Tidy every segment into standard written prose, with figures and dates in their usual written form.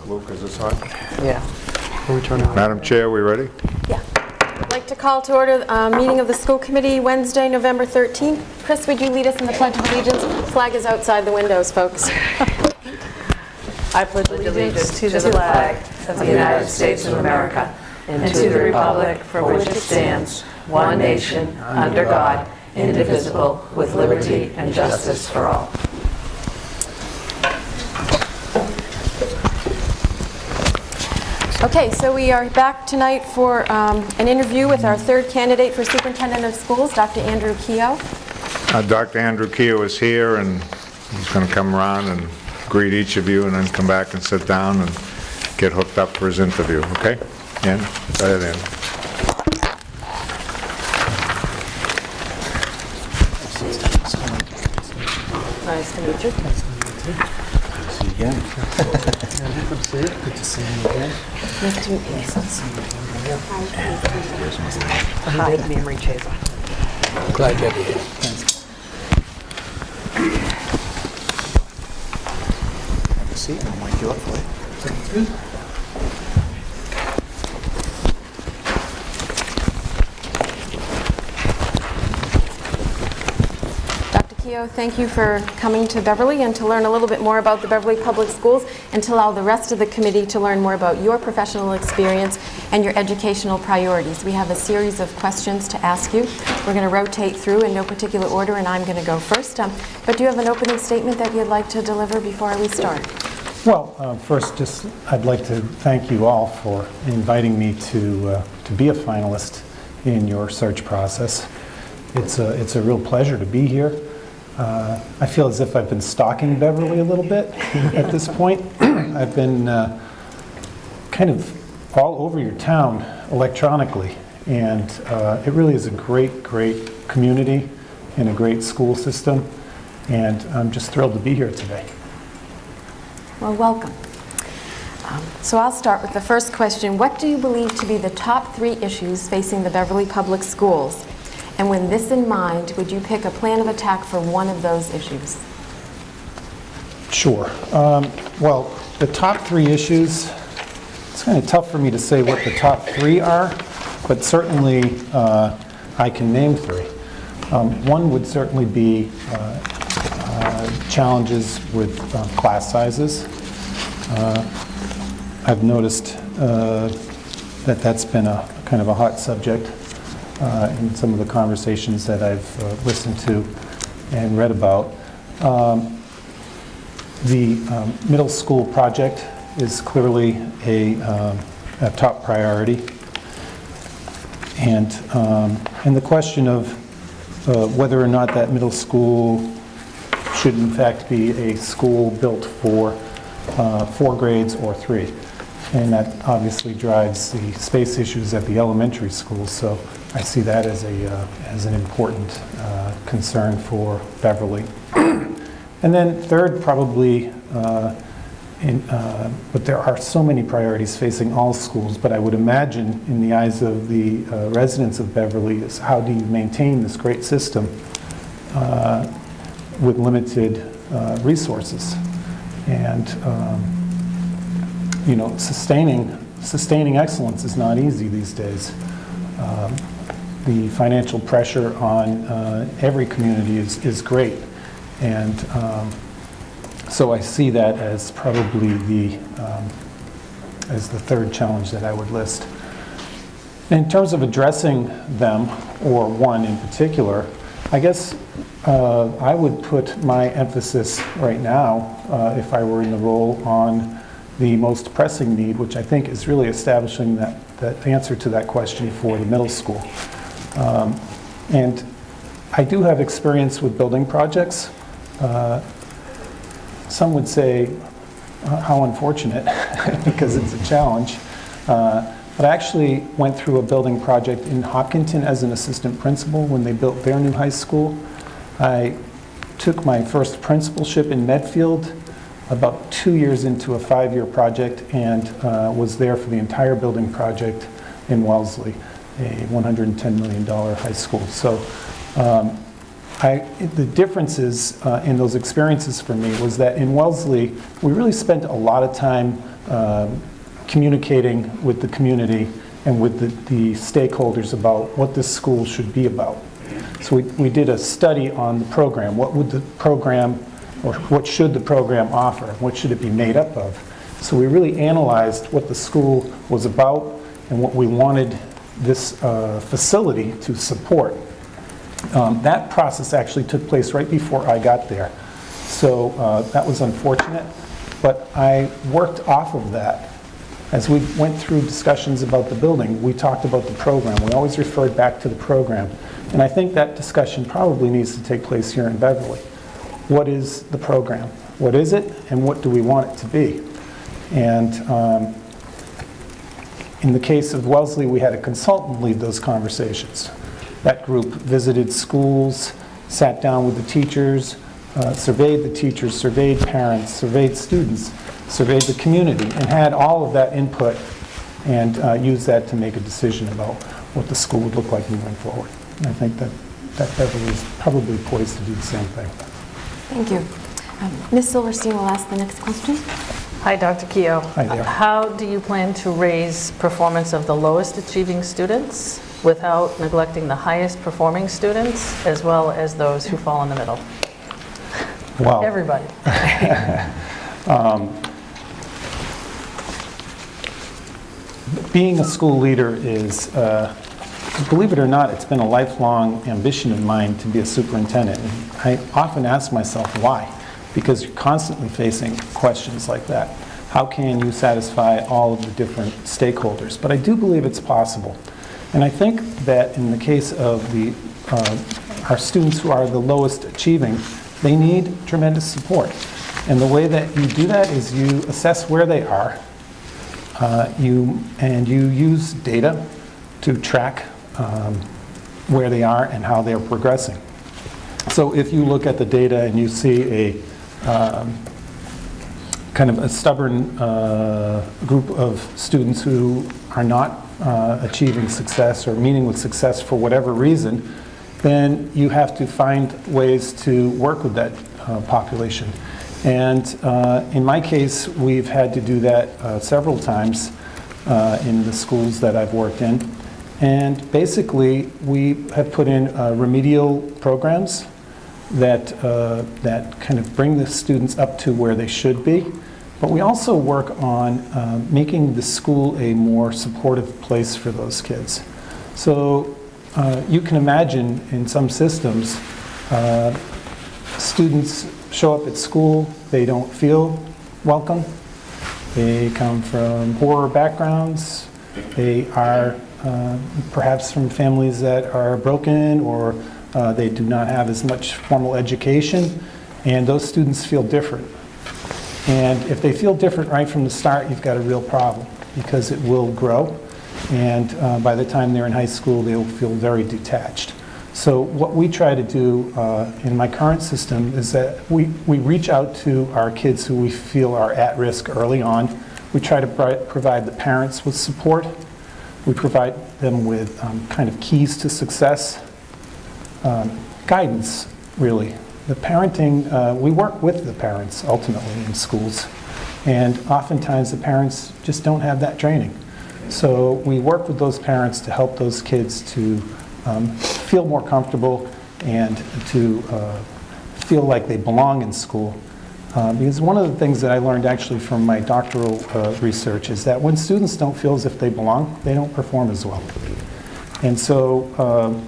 Luke, is this on? Yeah. Madam Chair, we ready? Yeah. I'd like to call to order a meeting of the school committee Wednesday, November 13th. Chris, would you lead us in the Pledge of Allegiance? Flag is outside the windows, folks. I pledge allegiance to the flag of the United States of America and to the republic for which it stands, one nation, under God, indivisible, with liberty and justice for all. Okay, so we are back tonight for an interview with our third candidate for Superintendent of Schools, Dr. Andrew Keough. Dr. Andrew Keough is here, and he's going to come around and greet each of you and then come back and sit down and get hooked up for his interview, okay? And go ahead, Andy. Nice to meet you. See you again. Good to see you. Good to see you again. Nice to meet you. Hi, I'm Emery Chaser. Glad to have you here. Thanks. Have a seat. I'll mic you up for you. Sounds good. Keough, thank you for coming to Beverly and to learn a little bit more about the Beverly Public Schools and to allow the rest of the committee to learn more about your professional experience and your educational priorities. We have a series of questions to ask you. We're going to rotate through in no particular order, and I'm going to go first. But do you have an opening statement that you'd like to deliver before we start? Well, first, I'd like to thank you all for inviting me to be a finalist in your search process. It's a real pleasure to be here. I feel as if I've been stalking Beverly a little bit at this point. I've been kind of all over your town electronically, and it really is a great community and a great school system, and I'm just thrilled to be here today. Well, welcome. So I'll start with the first question. What do you believe to be the top 3 issues facing the Beverly Public Schools? And with this in mind, would you pick a plan of attack for one of those issues? Sure. Well, the top 3 issues, it's kind of tough for me to say what the top 3 are, but certainly I can name 3. One would certainly be challenges with class sizes. I've noticed that that's been a kind of a hot subject in some of the conversations that I've listened to and read about. The middle school project is clearly a top priority. And the question of whether or not that middle school should in fact be a school built for 4 grades or 3. And that obviously drives the space issues at the elementary schools. So I see that as an important concern for Beverly. And then third, probably, but there are so many priorities facing all schools, but I would imagine in the eyes of the residents of Beverly is how do you maintain this great system with limited resources. And you know, sustaining excellence is not easy these days. The financial pressure on every community is great, and so I see that as probably the third challenge that I would list. In terms of addressing them, or one in particular, I guess I would put my emphasis right now, if I were in the role, on the most pressing need, which I think is really establishing that answer to that question for the middle school. And I do have experience with building projects. Some would say, how unfortunate, because it's a challenge. But I actually went through a building project in Hopkinton as an assistant principal when they built their new high school. I took my first principalship in Medfield about 2 years into a 5-year project, and was there for the entire building project in Wellesley, a $110 million high school. So The differences in those experiences for me was that in Wellesley, we really spent a lot of time communicating with the community and with the stakeholders about what this school should be about. So we did a study on the program. What would the program, or what should the program offer? What should it be made up of? So we really analyzed what the school was about and what we wanted this facility to support. That process actually took place right before I got there. So that was unfortunate, but I worked off of that. As we went through discussions about the building, we talked about the program. We always referred back to the program. And I think that discussion probably needs to take place here in Beverly. What is the program? What is it, and what do we want it to be? And in the case of Wellesley, we had a consultant lead those conversations. That group visited schools, sat down with the teachers, surveyed the teachers, surveyed parents, surveyed students, surveyed the community, and had all of that input and used that to make a decision about what the school would look like moving forward. And I think that Beverly is probably poised to do the same thing. Thank you. Ms. Silverstein will ask the next question. Hi, Dr. Keough. Hi there. How do you plan to raise performance of the lowest achieving students without neglecting the highest performing students, as well as those who fall in the middle? Wow. Everybody. Being a school leader is, believe it or not, it's been a lifelong ambition of mine to be a superintendent. And I often ask myself why, because you're constantly facing questions like that. How can you satisfy all of the different stakeholders? But I do believe it's possible. And I think that in the case of our students who are the lowest achieving, they need tremendous support. And the way that you do that is you assess where they are, you use data to track where they are and how they're progressing. So if you look at the data and you see a kind of a stubborn group of students who are not achieving success or meeting with success for whatever reason, then you have to find ways to work with that population. And in my case, we've had to do that several times in the schools that I've worked in. And basically, we have put in remedial programs that kind of bring the students up to where they should be. But we also work on making the school a more supportive place for those kids. So you can imagine in some systems, students show up at school, they don't feel welcome, they come from poorer backgrounds, they are perhaps from families that are broken, or they do not have as much formal education, and those students feel different. And if they feel different right from the start, you've got a real problem, because it will grow, and by the time they're in high school, they'll feel very detached. So what we try to do in my current system is that we reach out to our kids who we feel are at risk early on. We try to provide the parents with support. We provide them with kind of keys to success, guidance, really. The parenting, we work with the parents ultimately in schools, and oftentimes the parents just don't have that training. So we work with those parents to help those kids to feel more comfortable and to feel like they belong in school. Because one of the things that I learned actually from my doctoral research is that when students don't feel as if they belong, they don't perform as well. And so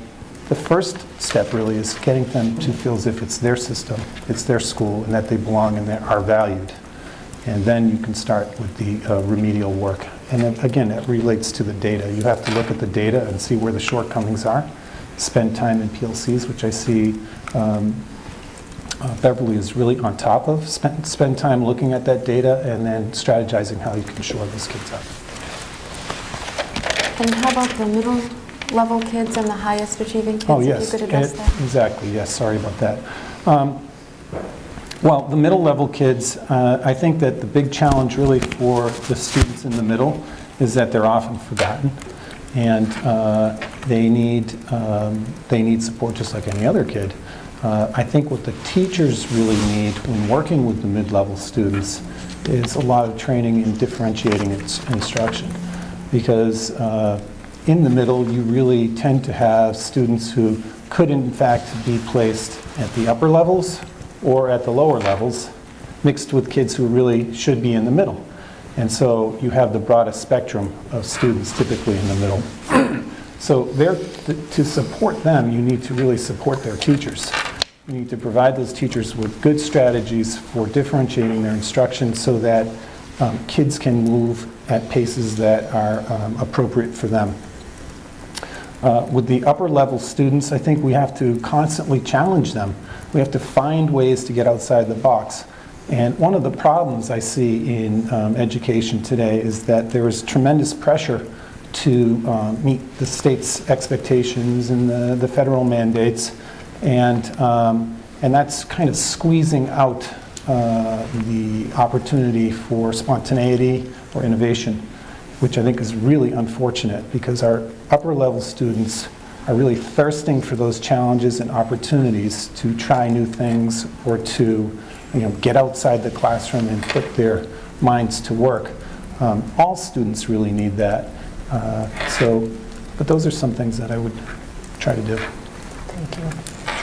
the first step really is getting them to feel as if it's their system, it's their school, and that they belong and they are valued. And then you can start with the remedial work. And then, again, it relates to the data. You have to look at the data and see where the shortcomings are. Spend time in PLCs, which I see Beverly is really on top of. Spend time looking at that data and then strategizing how you can shore those kids up. And how about the middle level kids and the highest achieving kids? Oh, yes. If you could address that. Exactly, yes. Sorry about that. Well, the middle level kids, I think that the big challenge really for the students in the middle is that they're often forgotten, and they need support just like any other kid. I think what the teachers really need when working with the mid-level students is a lot of training in differentiating instruction. Because in the middle, you really tend to have students who could in fact be placed at the upper levels or at the lower levels, mixed with kids who really should be in the middle. And so you have the broadest spectrum of students typically in the middle. So to support them, you need to really support their teachers. You need to provide those teachers with good strategies for differentiating their instruction so that kids can move at paces that are appropriate for them. With the upper level students, I think we have to constantly challenge them. We have to find ways to get outside the box. And one of the problems I see in education today is that there is tremendous pressure to meet the state's expectations and the federal mandates, and that's kind of squeezing out the opportunity for spontaneity or innovation, which I think is really unfortunate because our upper level students are really thirsting for those challenges and opportunities to try new things or to get outside the classroom and put their minds to work. All students really need that. But those are some things that I would try to do. Thank you.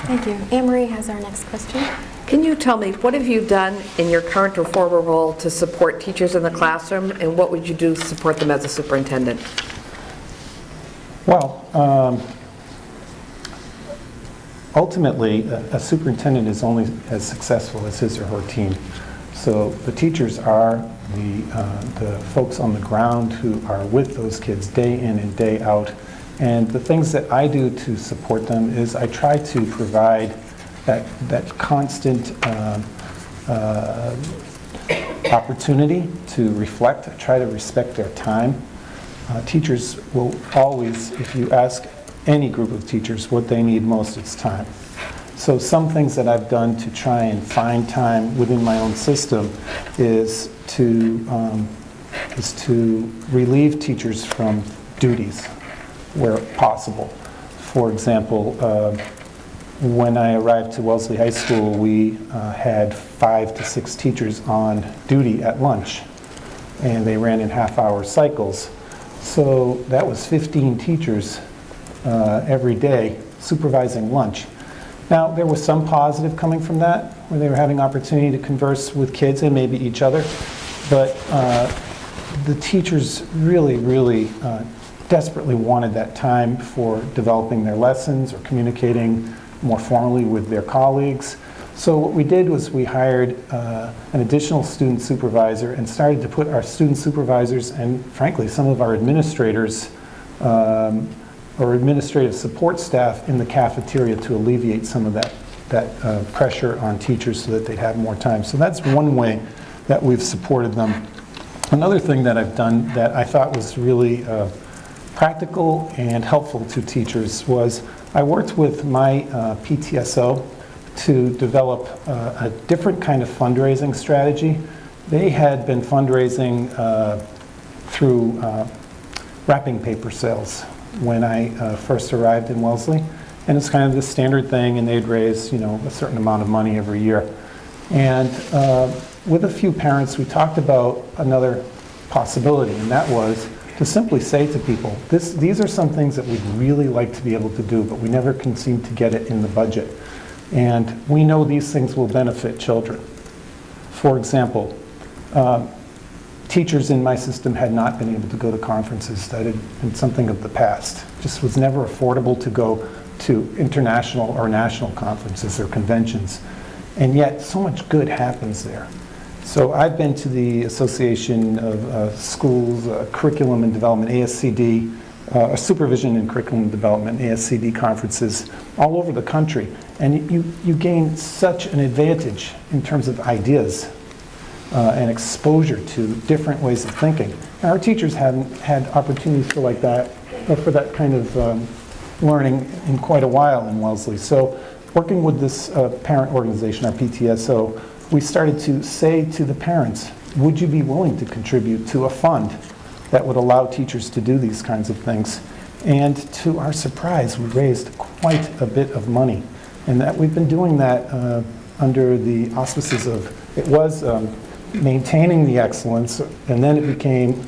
Thank you. Anne-Marie has our next question. Can you tell me, what have you done in your current or former role to support teachers in the classroom, and what would you do to support them as a superintendent? Well, ultimately, a superintendent is only as successful as his or her team. So the teachers are the folks on the ground who are with those kids day in and day out. And the things that I do to support them is I try to provide that constant opportunity to reflect. I try to respect their time. Teachers will always, if you ask any group of teachers what they need most, it's time. So some things that I've done to try and find time within my own system is to relieve teachers from duties where possible. For example, when I arrived to Wellesley High School, we had 5 to 6 teachers on duty at lunch, and they ran in half-hour cycles. So that was 15 teachers every day supervising lunch. Now, there was some positive coming from that, where they were having opportunity to converse with kids and maybe each other, but the teachers really desperately wanted that time for developing their lessons or communicating more formally with their colleagues. So what we did was we hired an additional student supervisor and started to put our student supervisors and, frankly, some of our administrators or administrative support staff in the cafeteria to alleviate some of that pressure on teachers so that they'd have more time. So that's one way that we've supported them. Another thing that I've done that I thought was really practical and helpful to teachers was I worked with my PTSO to develop a different kind of fundraising strategy. They had been fundraising through wrapping paper sales when I first arrived in Wellesley, and it's kind of the standard thing, and they'd raise a certain amount of money every year. And with a few parents, we talked about another possibility, and that was to simply say to people, these are some things that we'd really like to be able to do, but we never can seem to get it in the budget. And we know these things will benefit children. For example, teachers in my system had not been able to go to conferences. That had been something of the past. Just was never affordable to go to international or national conferences or conventions. And yet, so much good happens there. So I've been to the Association of Schools Curriculum and Development, ASCD, Supervision and Curriculum and Development, ASCD conferences all over the country. And you gain such an advantage in terms of ideas and exposure to different ways of thinking. And our teachers hadn't had opportunities for for that kind of learning in quite a while in Wellesley. So working with this parent organization, our PTSO, we started to say to the parents, would you be willing to contribute to a fund that would allow teachers to do these kinds of things? And to our surprise, we raised quite a bit of money And that we've been doing that under the auspices of, it was maintaining the excellence, and then it became,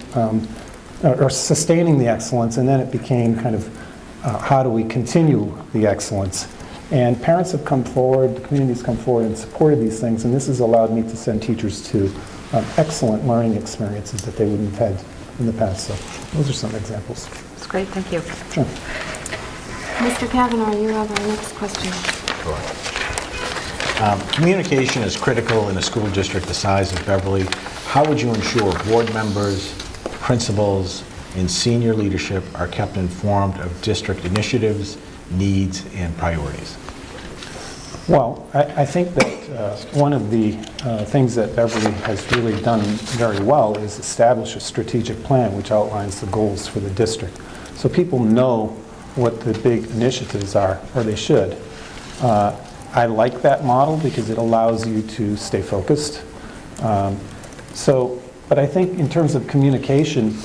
or sustaining the excellence, and then it became kind of how do we continue the excellence. And parents have come forward, the community's come forward and supported these things, and this has allowed me to send teachers to excellent learning experiences that they wouldn't have had in the past. So those are some examples. That's great, thank you. Sure. Mr. Kavanaugh, you have our next question. Communication is critical in a school district the size of Beverly. How would you ensure board members, principals, and senior leadership are kept informed of district initiatives, needs, and priorities? Well, I think that one of the things that Beverly has really done very well is establish a strategic plan which outlines the goals for the district. So people know what the big initiatives are, or they should. I like that model because it allows you to stay focused. But I think in terms of communication,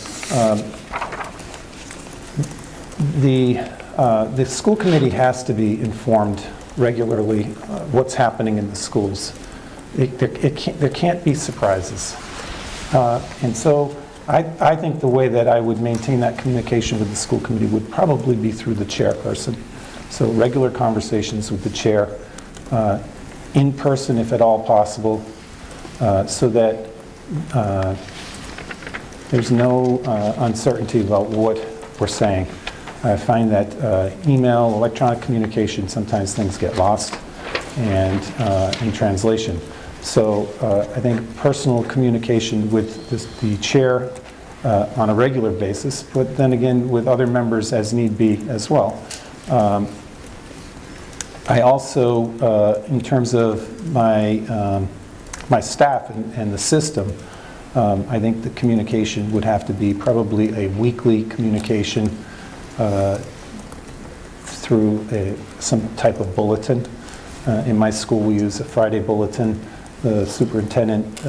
the school committee has to be informed regularly what's happening in the schools. There can't be surprises. And so I think the way that I would maintain that communication with the school committee would probably be through the chairperson. So regular conversations with the chair, in person if at all possible, so that there's no uncertainty about what we're saying. I find that email, electronic communication, sometimes things get lost and in translation. So I think personal communication with the chair on a regular basis, but then again with other members as need be as well. I also, in terms of my staff and the system, I think the communication would have to be probably a weekly communication through some type of bulletin. In my school we use a Friday bulletin. The superintendent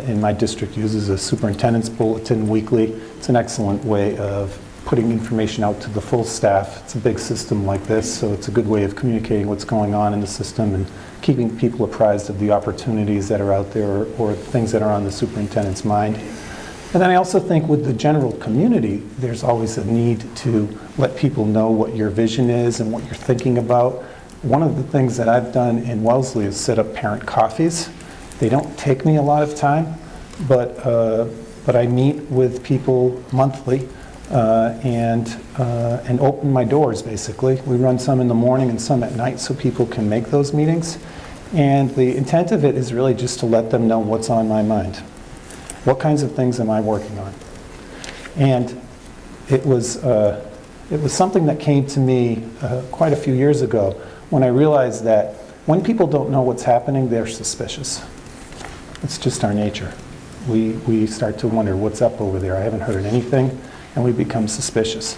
in my district uses a superintendent's bulletin weekly. It's an excellent way of putting information out to the full staff. It's a big system like this, so it's a good way of communicating what's going on in the system and keeping people apprised of the opportunities that are out there or things that are on the superintendent's mind. And then I also think with the general community, there's always a need to let people know what your vision is and what you're thinking about. One of the things that I've done in Wellesley is set up parent coffees. They don't take me a lot of time, but I meet with people monthly and open my doors, basically. We run some in the morning and some at night so people can make those meetings. And the intent of it is really just to let them know what's on my mind. What kinds of things am I working on? And it was something that came to me quite a few years ago when I realized that when people don't know what's happening, they're suspicious. It's just our nature. We start to wonder what's up over there. I haven't heard anything, and we become suspicious.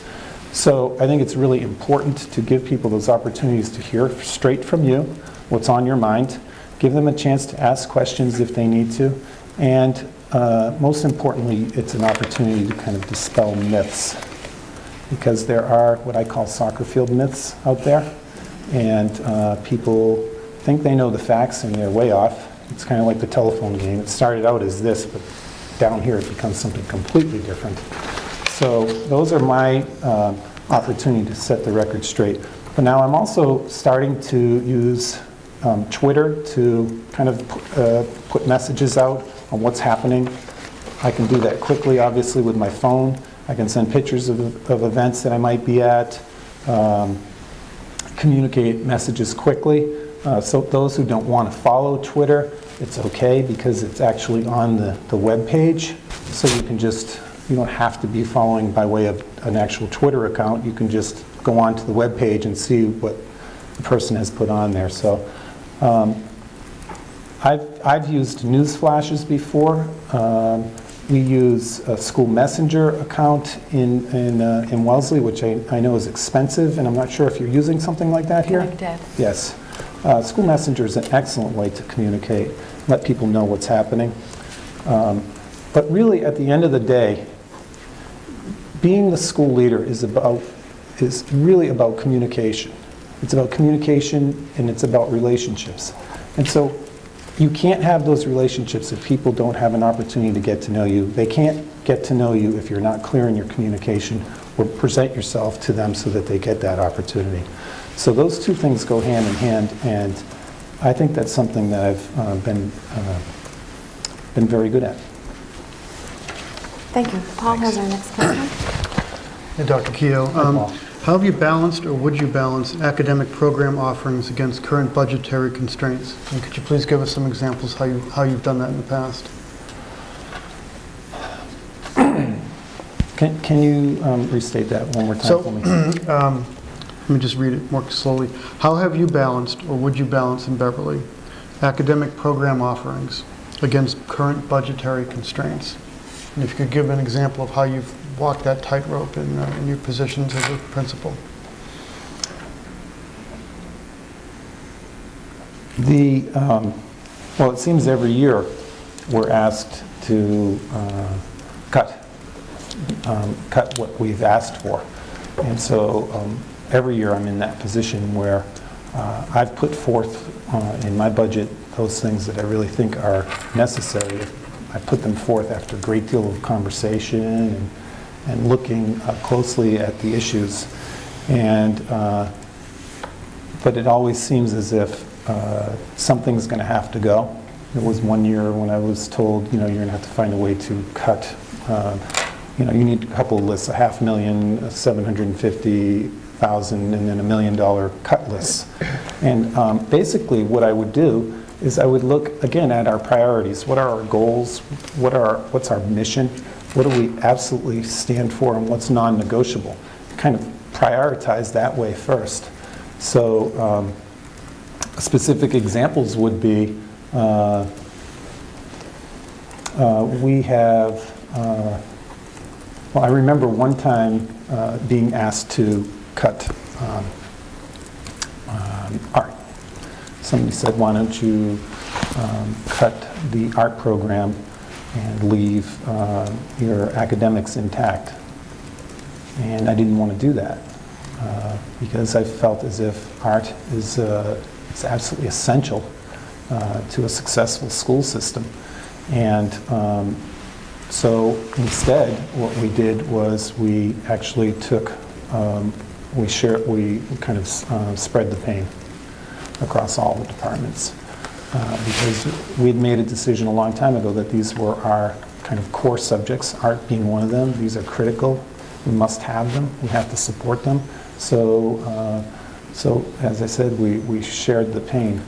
So I think it's really important to give people those opportunities to hear straight from you what's on your mind, give them a chance to ask questions if they need to, and most importantly, it's an opportunity to kind of dispel myths, because there are what I call soccer field myths out there, and people think they know the facts and they're way off. It's kind of like the telephone game. It started out as this, but down here it becomes something completely different. So those are my opportunity to set the record straight. But now I'm also starting to use Twitter to kind of put messages out on what's happening. I can do that quickly, obviously, with my phone. I can send pictures of events that I might be at, communicate messages quickly. So those who don't want to follow Twitter, it's okay because it's actually on the web page. So you don't have to be following by way of an actual Twitter account. You can just go onto the web page and see what the person has put on there. So I've used news flashes before. We use a school messenger account in Wellesley, which I know is expensive, and I'm not sure if you're using something like that here. Connected. Yes. School messenger is an excellent way to communicate, let people know what's happening. But really, at the end of the day, being the school leader is really about communication. It's about communication, and it's about relationships. And so you can't have those relationships if people don't have an opportunity to get to know you. They can't get to know you if you're not clear in your communication or present yourself to them so that they get that opportunity. So those two things go hand in hand, and I think that's something that I've been very good at. Thank you. Paul has our next question. Hey, Dr. Keough. Paul. How have you balanced, or would you balance, academic program offerings against current budgetary constraints? And could you please give us some examples how you've done that in the past? Can you restate that one more time So, for me? let me just read it more slowly. How have you balanced, or would you balance in Beverly, academic program offerings against current budgetary constraints? And if you could give an example of how you've walked that tightrope in your positions as a principal. Well, it seems every year we're asked to cut what we've asked for. And so every year I'm in that position where I've put forth in my budget those things that I really think are necessary. I put them forth after a great deal of conversation and looking closely at the issues. But it always seems as if something's going to have to go. There was one year when I was told, you're going to have to find a way to cut. You need a couple of lists, $500,000, $750,000, and then $1 million cut lists. And basically what I would do is I would look again at our priorities. What are our goals? What's our mission? What do we absolutely stand for, and what's non-negotiable? Kind of prioritize that way first. So specific examples would be we have, I remember one time being asked to cut art. Somebody said, why don't you cut the art program and leave your academics intact? And I didn't want to do that because I felt as if art is absolutely essential to a successful school system. And so instead, what we did was we actually took, we kind of spread the pain across all the departments. Because we had made a decision a long time ago that these were our kind of core subjects, art being one of them. These are critical. We must have them. We have to support them. So as I said, we shared the pain.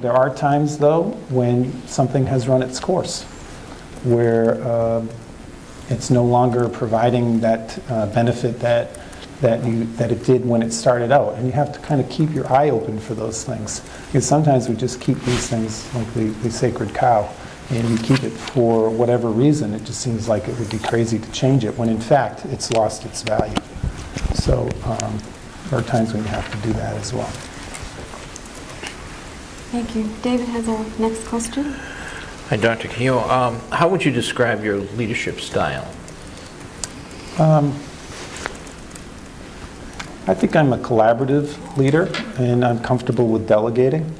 There are times, though, when something has run its course, where it's no longer providing that benefit that it did when it started out. And you have to kind of keep your eye open for those things. Because sometimes we just keep these things like the sacred cow, and you keep it for whatever reason. It just seems like it would be crazy to change it, when in fact it's lost its value. So there are times when you have to do that as well. Thank you. David has our next question. Hi, Dr. Keough. How would you describe your leadership style? I think I'm a collaborative leader, and I'm comfortable with delegating,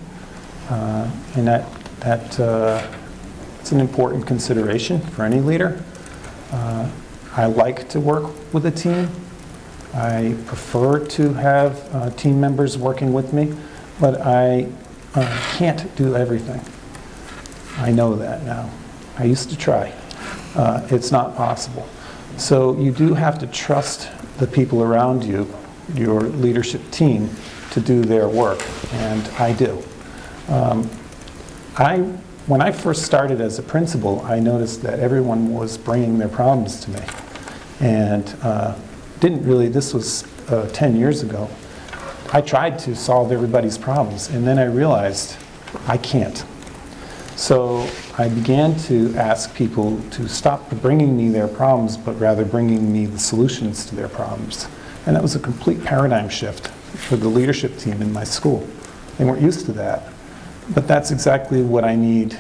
and that's an important consideration for any leader. I like to work with a team. I prefer to have team members working with me, but I can't do everything. I know that now. I used to try. It's not possible. So you do have to trust the people around you, your leadership team, to do their work, and I do. When I first started as a principal, I noticed that everyone was bringing their problems to me, and this was 10 years ago. I tried to solve everybody's problems, and then I realized I can't. So I began to ask people to stop bringing me their problems, but rather bringing me the solutions to their problems. And that was a complete paradigm shift for the leadership team in my school. They weren't used to that. But that's exactly what I need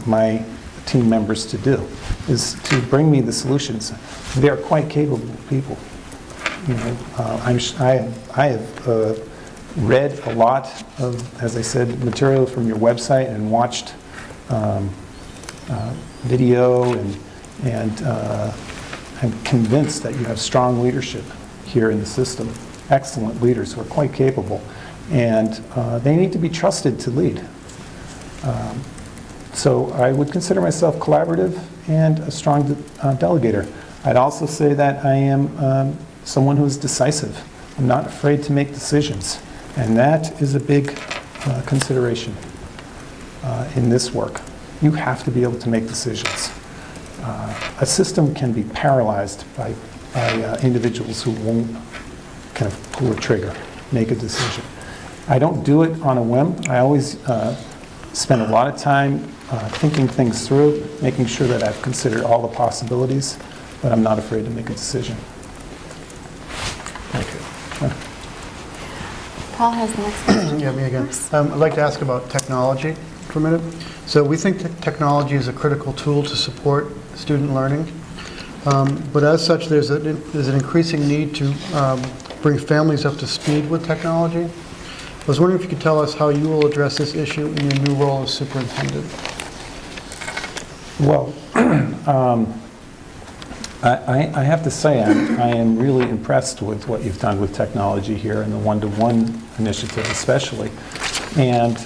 my team members to do, is to bring me the solutions. They're quite capable people. I have read a lot of, as I said, material from your website and watched video, and I'm convinced that you have strong leadership here in the system. Excellent leaders who are quite capable, and they need to be trusted to lead. So I would consider myself collaborative and a strong delegator. I'd also say that I am someone who is decisive. I'm not afraid to make decisions, and that is a big consideration in this work. You have to be able to make decisions. A system can be paralyzed by individuals who won't kind of pull a trigger, make a decision. I don't do it on a whim. I always spend a lot of time thinking things through, making sure that I've considered all the possibilities, but I'm not afraid to make a decision. Thank you. Paul has the next question. Yeah, me again. I'd like to ask about technology for a minute. So we think that technology is a critical tool to support student learning, but as such, there's an increasing need to bring families up to speed with technology. I was wondering if you could tell us how you will address this issue in your new role as superintendent. Well, I have to say I am really impressed with what you've done with technology here and the one-to-one initiative especially. And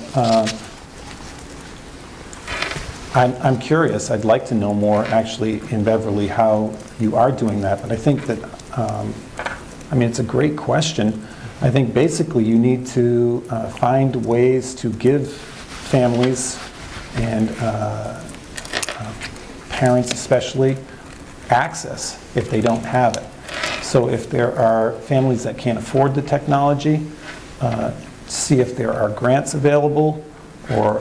I'm curious. I'd like to know more actually in Beverly how you are doing that. But I think that, I mean, it's a great question. I think basically you need to find ways to give families and parents especially access if they don't have it. So if there are families that can't afford the technology, see if there are grants available or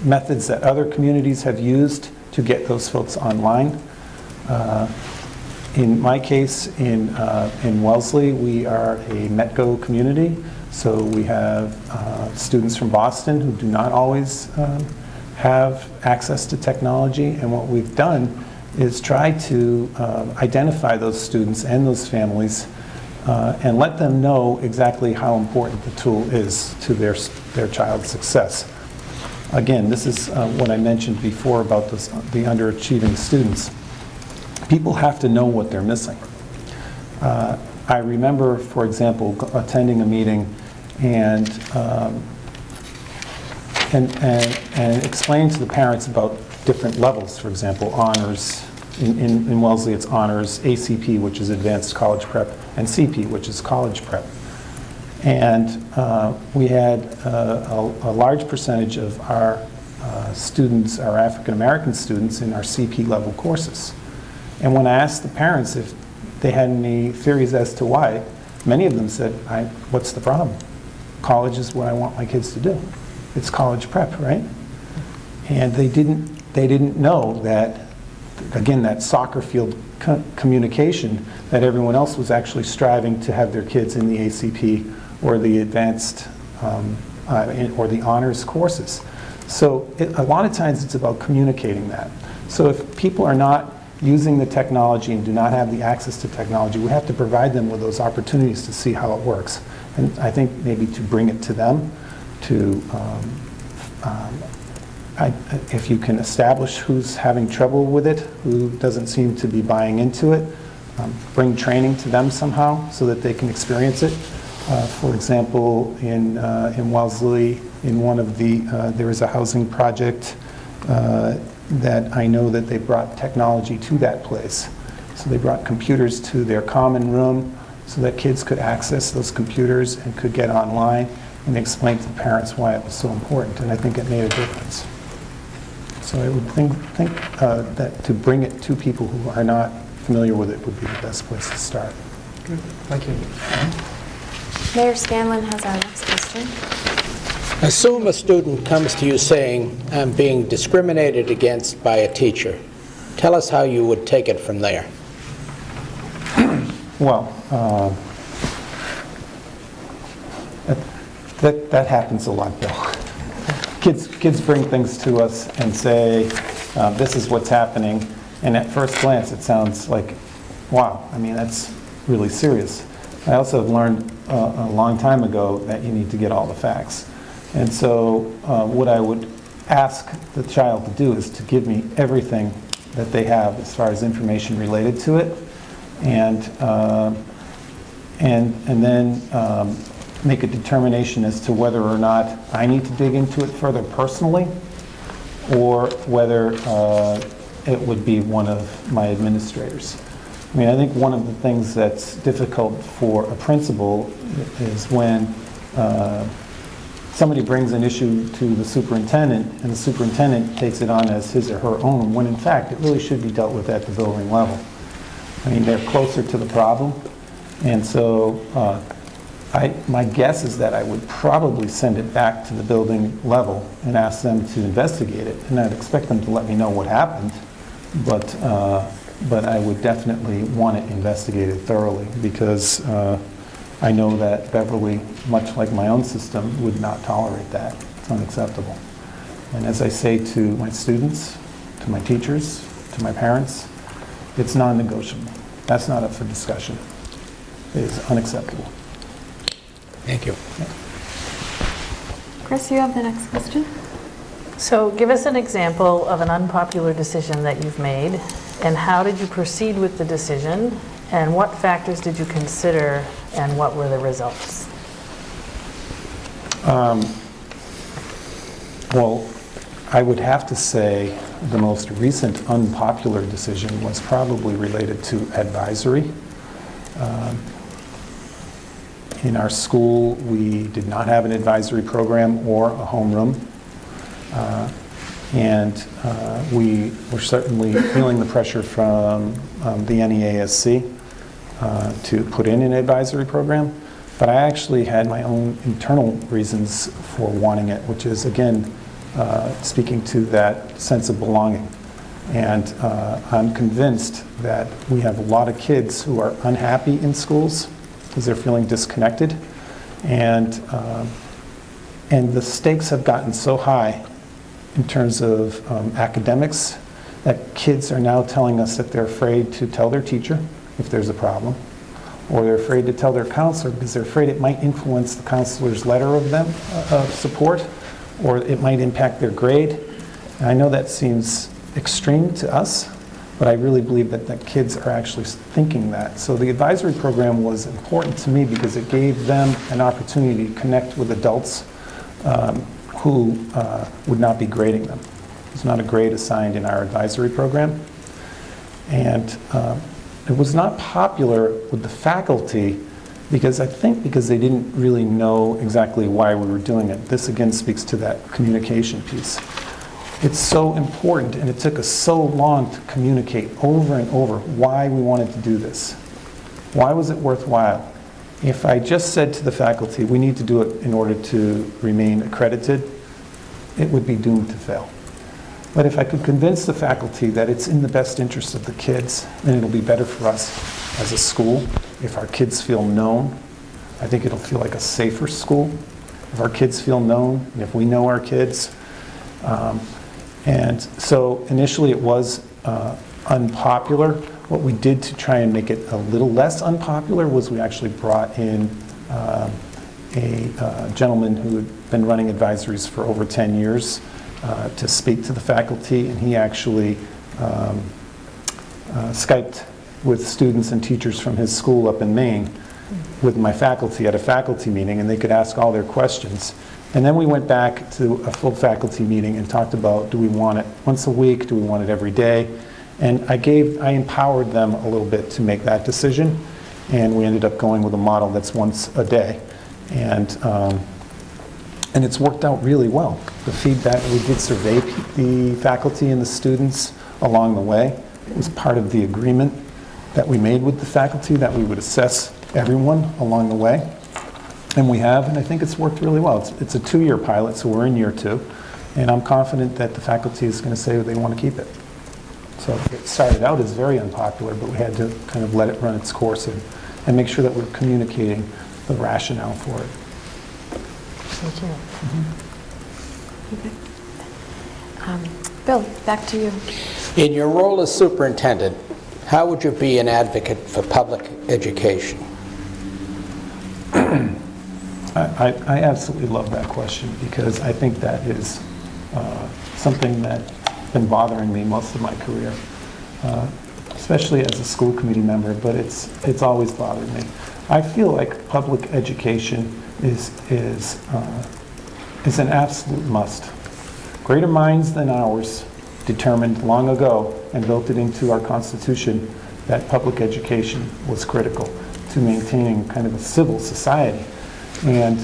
methods that other communities have used to get those folks online. In my case, in Wellesley, we are a METCO community, so we have students from Boston who do not always have access to technology, and what we've done is try to identify those students and those families and let them know exactly how important the tool is to their child's success. Again, this is what I mentioned before about the underachieving students. People have to know what they're missing. I remember, for example, attending a meeting and explaining to the parents about different levels. For example, honors. In Wellesley, it's honors, ACP, which is advanced college prep, and CP, which is college prep. And we had a large percentage of our students, our African American students, in our CP level courses. And when I asked the parents if they had any theories as to why, many of them said, what's the problem? College is what I want my kids to do. It's college prep, right? And they didn't know that, again, that soccer field communication, that everyone else was actually striving to have their kids in the ACP or the advanced or the honors courses. So a lot of times it's about communicating that. So if people are not using the technology and do not have the access to technology, we have to provide them with those opportunities to see how it works. And I think maybe to bring it to them, to if you can establish who's having trouble with it, who doesn't seem to be buying into it, bring training to them somehow so that they can experience it. For example, in Wellesley, in one of the, there was a housing project that I know that they brought technology to that place. So they brought computers to their common room so that kids could access those computers and could get online, and they explained to the parents why it was so important, and I think it made a difference. So I would think that to bring it to people who are not familiar with it would be the best place to start. Good. Thank you. Mayor Scanlon has our next question. Assume a student comes to you saying, I'm being discriminated against by a teacher. Tell us how you would take it from there. Well, that happens a lot, Bill. Kids bring things to us and say, this is what's happening, and at first glance it sounds like, wow, I mean, that's really serious. I also have learned a long time ago that you need to get all the facts. And so what I would ask the child to do is to give me everything that they have as far as information related to it, and then make a determination as to whether or not I need to dig into it further personally, or whether it would be one of my administrators. I mean, I think one of the things that's difficult for a principal is when somebody brings an issue to the superintendent, and the superintendent takes it on as his or her own, when in fact it really should be dealt with at the building level. I mean, they're closer to the problem, and so my guess is that I would probably send it back to the building level and ask them to investigate it, and I'd expect them to let me know what happened, but I would definitely want it investigated thoroughly, because I know that Beverly, much like my own system, would not tolerate that. It's unacceptable. And as I say to my students, to my teachers, to my parents, it's non-negotiable. That's not up for discussion. It is unacceptable. Thank you. Chris, you have the next question. So give us an example of an unpopular decision that you've made, and how did you proceed with the decision, and what factors did you consider, and what were the results? Well, I would have to say the most recent unpopular decision was probably related to advisory. In our school, we did not have an advisory program or a homeroom. We were certainly feeling the pressure from the NEASC to put in an advisory program, but I actually had my own internal reasons for wanting it, which is, again, speaking to that sense of belonging. And I'm convinced that we have a lot of kids who are unhappy in schools because they're feeling disconnected, and the stakes have gotten so high in terms of academics that kids are now telling us that they're afraid to tell their teacher if there's a problem, or they're afraid to tell their counselor because they're afraid it might influence the counselor's letter of support, or it might impact their grade. And I know that seems extreme to us, but I really believe that kids are actually thinking that. So the advisory program was important to me because it gave them an opportunity to connect with adults who would not be grading them. There's not a grade assigned in our advisory program. And it was not popular with the faculty because they didn't really know exactly why we were doing it. This again speaks to that communication piece. It's so important, and it took us so long to communicate over and over why we wanted to do this. Why was it worthwhile? If I just said to the faculty, we need to do it in order to remain accredited, it would be doomed to fail. But if I could convince the faculty that it's in the best interest of the kids, then it'll be better for us as a school. If our kids feel known, I think it'll feel like a safer school. If our kids feel known, and if we know our kids. And so initially it was unpopular. What we did to try and make it a little less unpopular was we actually brought in a gentleman who had been running advisories for over 10 years to speak to the faculty, and he actually Skyped with students and teachers from his school up in Maine with my faculty at a faculty meeting, and they could ask all their questions. And then we went back to a full faculty meeting and talked about, do we want it once a week, do we want it every day? And I empowered them a little bit to make that decision, and we ended up going with a model that's once a day. And it's worked out really well. The feedback, we did survey the faculty and the students along the way. It was part of the agreement that we made with the faculty that we would assess everyone along the way. And we have, and I think it's worked really well. It's a 2-year pilot, so we're in year 2. And I'm confident that the faculty is going to say they want to keep it. So it started out as very unpopular, but we had to kind of let it run its course and make sure that we're communicating the rationale for it. Thank you. Bill, back to you. In your role as superintendent, how would you be an advocate for public education? I absolutely love that question because I think that is something that's been bothering me most of my career, especially as a school committee member, but it's always bothered me. I feel like public education is an absolute must. Greater minds than ours determined long ago and built it into our Constitution that public education was critical to maintaining kind of a civil society. And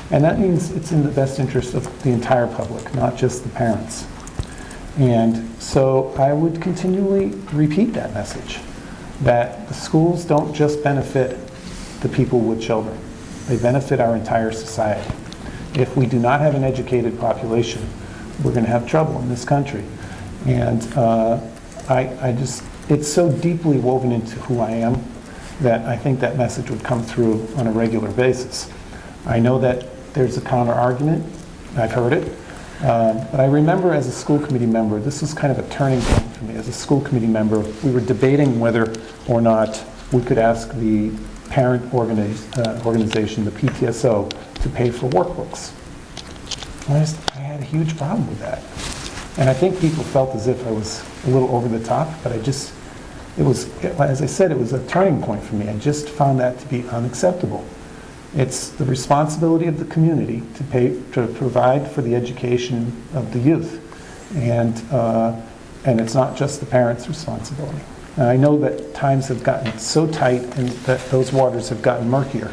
that means it's in the best interest of the entire public, not just the parents. And so I would continually repeat that message, that the schools don't just benefit the people with children. They benefit our entire society. If we do not have an educated population, we're going to have trouble in this country. And it's so deeply woven into who I am that I think that message would come through on a regular basis. I know that there's a counter argument. I've heard it. But I remember as a school committee member, this was kind of a turning point for me. As a school committee member, we were debating whether or not we could ask the parent organization, the PTSO, to pay for workbooks. I had a huge problem with that. And I think people felt as if I was a little over the top, but as I said, it was a turning point for me. I just found that to be unacceptable. It's the responsibility of the community to provide for the education of the youth. And it's not just the parents' responsibility. And I know that times have gotten so tight and that those waters have gotten murkier,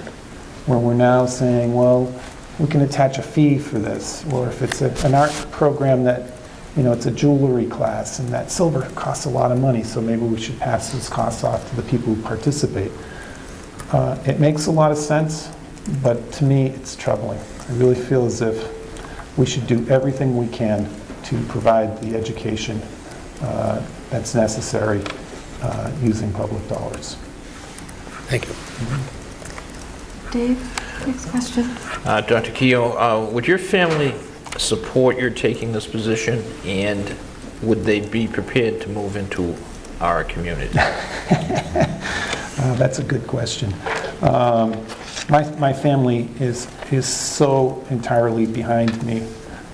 where we're now saying, well, we can attach a fee for this, or if it's an art program that, it's a jewelry class and that silver costs a lot of money, so maybe we should pass those costs off to the people who participate. It makes a lot of sense, but to me, it's troubling. I really feel as if we should do everything we can to provide the education that's necessary using public dollars. Thank you. Dave, next question. Dr. Keough, would your family support your taking this position, and would they be prepared to move into our community? That's a good question. My family is so entirely behind me.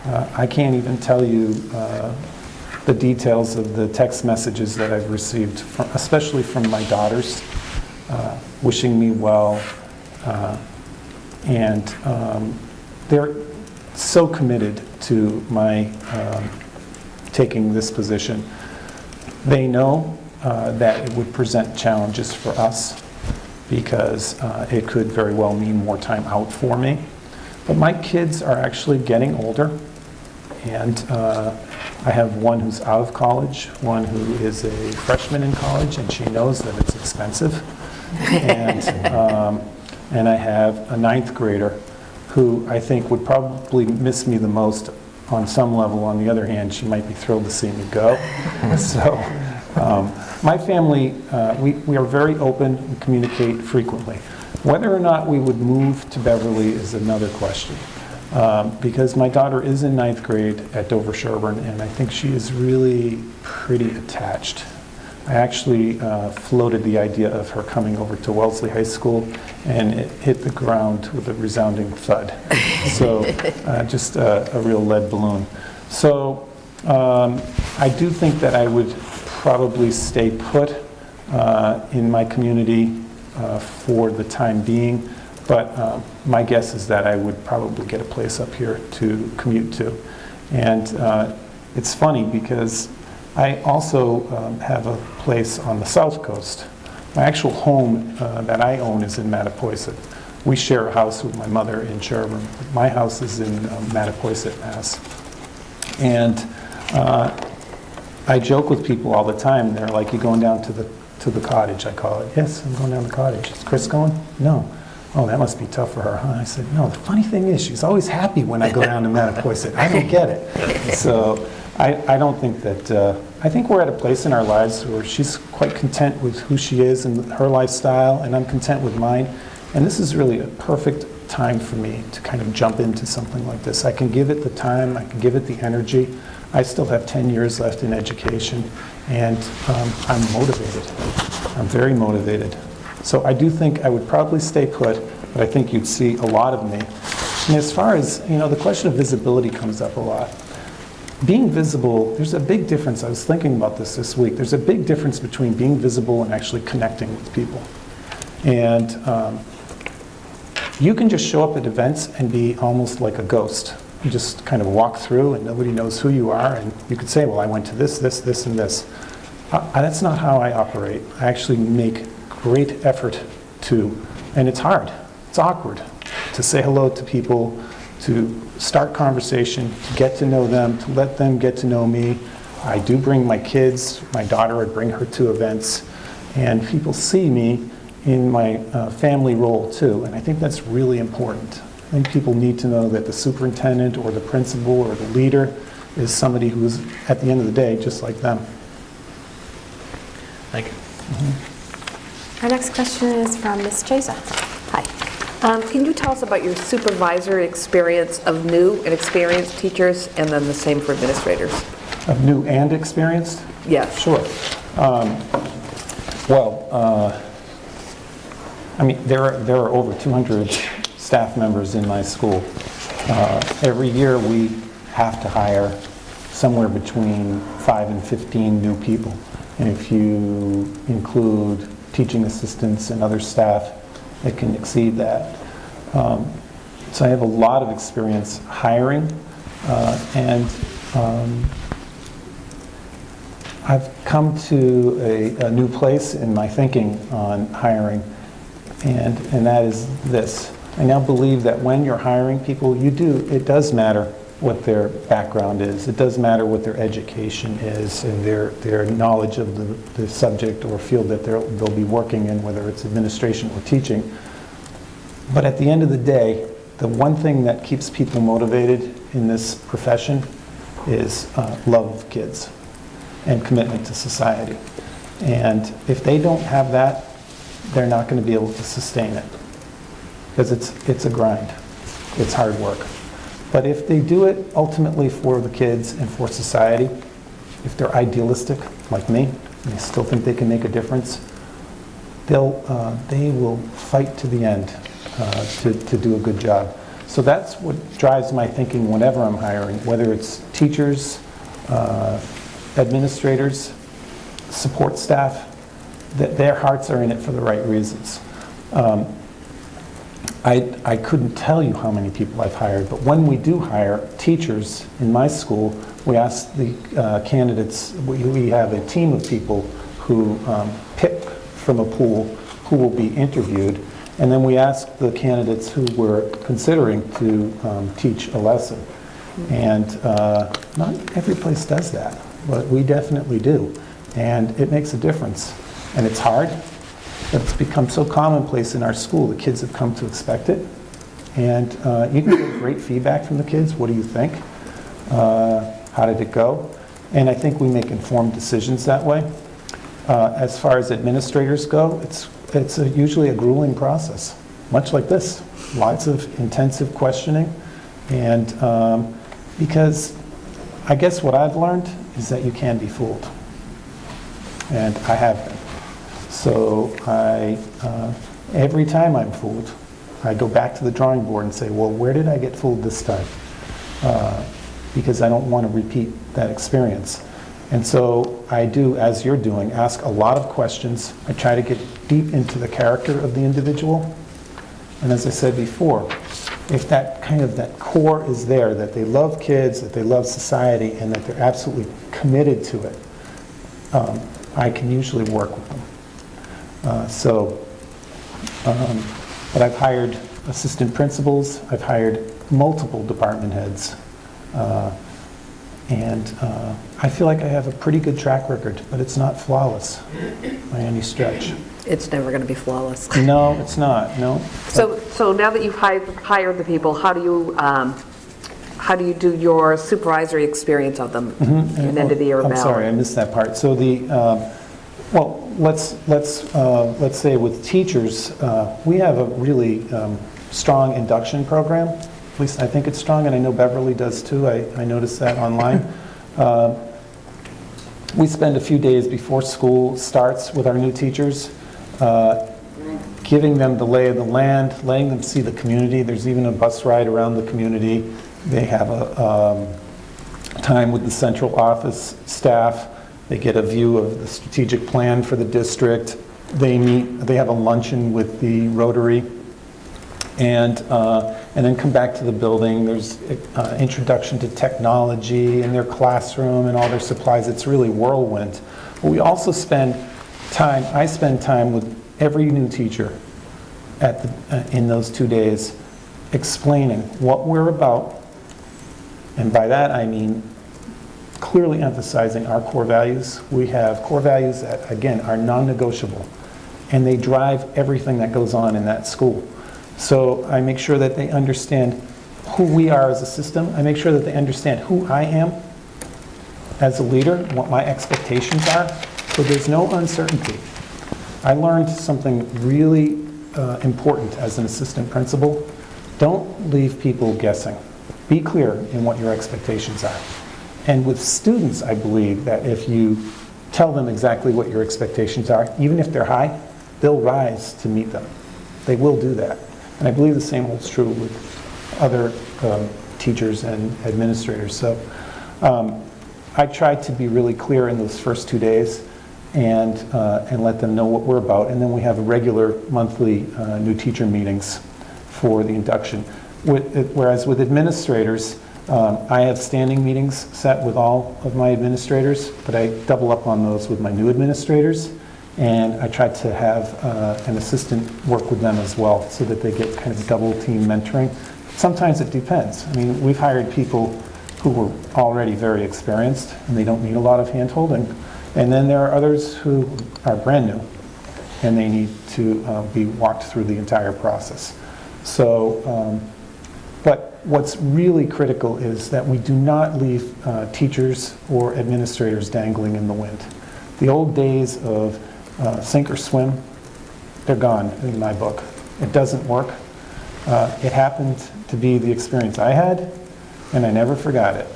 I can't even tell you the details of the text messages that I've received, especially from my daughters, wishing me well. And they're so committed to my taking this position. They know that it would present challenges for us because it could very well mean more time out for me. But my kids are actually getting older, and I have one who's out of college, one who is a freshman in college, and she knows that it's expensive. And I have a 9th grader who I think would probably miss me the most on some level. On the other hand, she might be thrilled to see me go. So my family, we are very open, we communicate frequently. Whether or not we would move to Beverly is another question. Because my daughter is in 9th grade at Dover Sherburne, and I think she is really pretty attached. I actually floated the idea of her coming over to Wellesley High School, and it hit the ground with a resounding thud. So just a real lead balloon. So I do think that I would probably stay put in my community for the time being, but my guess is that I would probably get a place up here to commute to. And it's funny because I also have a place on the South Coast. My actual home that I own is in Mattapoisett. We share a house with my mother in Sherburne. My house is in Mattapoisett, Mass. And I joke with people all the time. They're like, "You going down to the cottage?" I call it. "Yes, I'm going down to the cottage." "Is Chris going?" "No." "Oh, that must be tough for her, huh?" I said, "No, the funny thing is she's always happy when I go down to Mattapoisett. I don't get it." So I don't think that, I think we're at a place in our lives where she's quite content with who she is and her lifestyle, and I'm content with mine. And this is really a perfect time for me to kind of jump into something like this. I can give it the time, I can give it the energy. I still have 10 years left in education, and I'm motivated. I'm very motivated. So I do think I would probably stay put, but I think you'd see a lot of me. And as far as, the question of visibility comes up a lot. Being visible, there's a big difference. I was thinking about this week. There's a big difference between being visible and actually connecting with people. And you can just show up at events and be almost like a ghost. You just kind of walk through and nobody knows who you are, and you could say, well, I went to this, this, this, and this. That's not how I operate. I actually make great effort to, and it's hard, it's awkward, to say hello to people, to start conversation, to get to know them, to let them get to know me. I do bring my kids, my daughter, I bring her to events, and people see me in my family role too, and I think that's really important. I think people need to know that the superintendent or the principal or the leader is somebody who's, at the end of the day, just like them. Thank you. Our next question is from Ms. Chesa. Hi. Can you tell us about your supervisory experience of new and experienced teachers, and then the same for administrators? Of new and experienced? Yes. Sure. There are over 200 staff members in my school. Every year we have to hire somewhere between 5 and 15 new people. And if you include teaching assistants and other staff, it can exceed that. So I have a lot of experience hiring, and I've come to a new place in my thinking on hiring, and that is this. I now believe that when you're hiring people, it does matter what their background is. It does matter what their education is and their knowledge of the subject or field that they'll be working in, whether it's administration or teaching. But at the end of the day, the one thing that keeps people motivated in this profession is love of kids and commitment to society. And if they don't have that, they're not going to be able to sustain it, because it's a grind. It's hard work. But if they do it ultimately for the kids and for society, if they're idealistic like me, and they still think they can make a difference, they will fight to the end to do a good job. So that's what drives my thinking whenever I'm hiring, whether it's teachers, administrators, support staff, that their hearts are in it for the right reasons. I couldn't tell you how many people I've hired, but when we do hire teachers in my school, we ask the candidates, we have a team of people who pick from a pool who will be interviewed, and then we ask the candidates who we're considering to teach a lesson. And not every place does that, but we definitely do. And it makes a difference. And it's hard, but it's become so commonplace in our school, the kids have come to expect it. And you can get great feedback from the kids. What do you think? How did it go? And I think we make informed decisions that way. As far as administrators go, it's usually a grueling process, much like this. Lots of intensive questioning. And because I guess what I've learned is that you can be fooled. And I have been. So every time I'm fooled, I go back to the drawing board and say, well, where did I get fooled this time? Because I don't want to repeat that experience. And so I do, as you're doing, ask a lot of questions. I try to get deep into the character of the individual. And as I said before, if that core is there, that they love kids, that they love society, and that they're absolutely committed to it, I can usually work with them. But I've hired assistant principals, I've hired multiple department heads, and I feel like I have a pretty good track record, but it's not flawless by any stretch. It's never going to be flawless. No, it's not, no. So now that you've hired the people, how do you do your supervisory experience of them at the end of the year? I'm sorry, I missed that part. So well, let's say with teachers, we have a really strong induction program. At least I think it's strong, and I know Beverly does too. I noticed that online. We spend a few days before school starts with our new teachers giving them the lay of the land, letting them see the community. There's even a bus ride around the community. They have a time with the central office staff. They get a view of the strategic plan for the district. They have a luncheon with the Rotary, and then come back to the building. There's introduction to technology in their classroom and all their supplies. It's really whirlwind. But we also spend time, I spend time with every new teacher in those 2 days explaining what we're about. And by that I mean clearly emphasizing our core values. We have core values that, again, are non-negotiable, and they drive everything that goes on in that school. So I make sure that they understand who we are as a system. I make sure that they understand who I am as a leader, what my expectations are, so there's no uncertainty. I learned something really important as an assistant principal. Don't leave people guessing. Be clear in what your expectations are. And with students, I believe that if you tell them exactly what your expectations are, even if they're high, they'll rise to meet them. They will do that. And I believe the same holds true with other teachers and administrators. So I tried to be really clear in those first 2 days and let them know what we're about. And then we have regular monthly new teacher meetings for the induction. Whereas with administrators, I have standing meetings set with all of my administrators, but I double up on those with my new administrators. And I try to have an assistant work with them as well so that they get kind of double team mentoring. Sometimes it depends. I mean, we've hired people who were already very experienced and they don't need a lot of hand-holding. And then there are others who are brand new and they need to be walked through the entire process. So, but what's really critical is that we do not leave teachers or administrators dangling in the wind. The old days of sink or swim, they're gone in my book. It doesn't work. It happened to be the experience I had, and I never forgot it.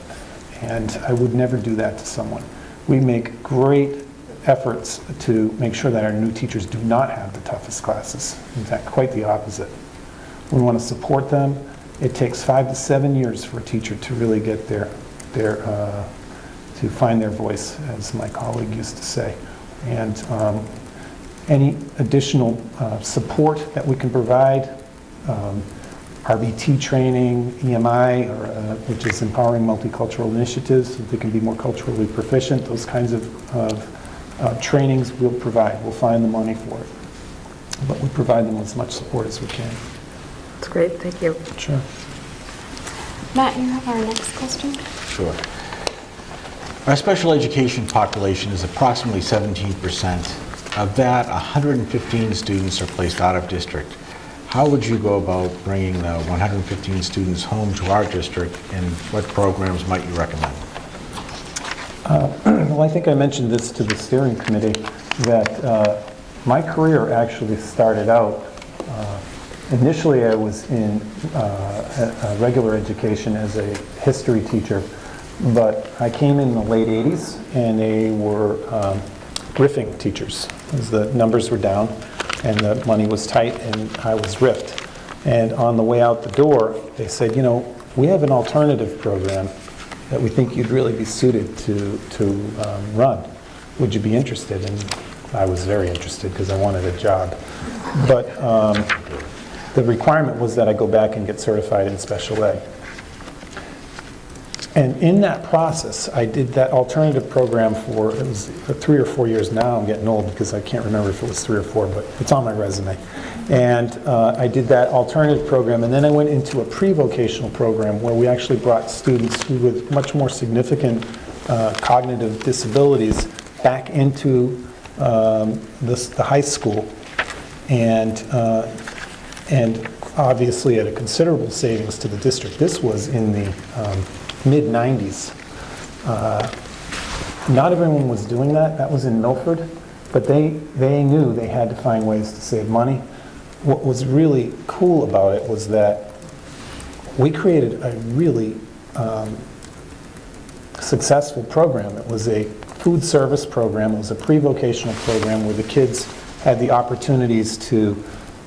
And I would never do that to someone. We make great efforts to make sure that our new teachers do not have the toughest classes. In fact, quite the opposite. We want to support them. It takes 5 to 7 years for a teacher to really get to find their voice, as my colleague used to say. And any additional support that we can provide, RBT training, EMI, which is Empowering Multicultural Initiatives, so they can be more culturally proficient, those kinds of trainings we'll provide. We'll find the money for it. But we provide them as much support as we can. That's great, thank you. Sure. Matt, you have our next question? Sure. Our special education population is approximately 17%. Of that, 115 students are placed out of district. How would you go about bringing the 115 students home to our district, and what programs might you recommend? Well, I think I mentioned this to the steering committee, that my career actually started out, initially I was in regular education as a history teacher, but I came in the late 80s and they were riffing teachers, as the numbers were down and the money was tight and I was riffed. And on the way out the door, they said, you know, we have an alternative program that we think you'd really be suited to run. Would you be interested? And I was very interested because I wanted a job. But the requirement was that I go back and get certified in special ed. And in that process, I did that alternative program for, it was 3 or 4 years now. I'm getting old because I can't remember if it was 3 or 4, but it's on my resume. And I did that alternative program, and then I went into a pre-vocational program where we actually brought students who with much more significant cognitive disabilities back into the high school, and obviously at a considerable savings to the district. This was in the mid-90s. Not everyone was doing that. That was in Milford, but they knew they had to find ways to save money. What was really cool about it was that we created a really successful program. It was a food service program. It was a pre-vocational program where the kids had the opportunities to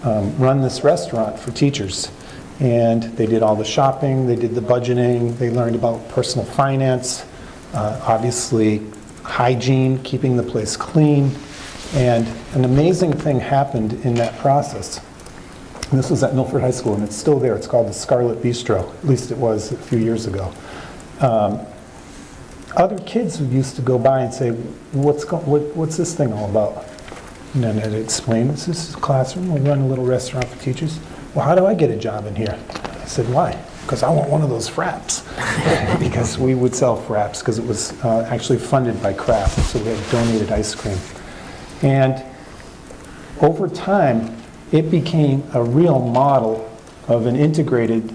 run this restaurant for teachers. And they did all the shopping, they did the budgeting, they learned about personal finance, obviously hygiene, keeping the place clean. And an amazing thing happened in that process. And this was at Milford High School, and it's still there. It's called the Scarlet Bistro. At least it was a few years ago. Other kids who used to go by and say, what's this thing all about? And then I'd explain, this is a classroom. We run a little restaurant for teachers. Well, how do I get a job in here? I said, why? Because I want one of those fraps. Because we would sell fraps, because it was actually funded by Kraft, so we had donated ice cream. And over time, it became a real model of an integrated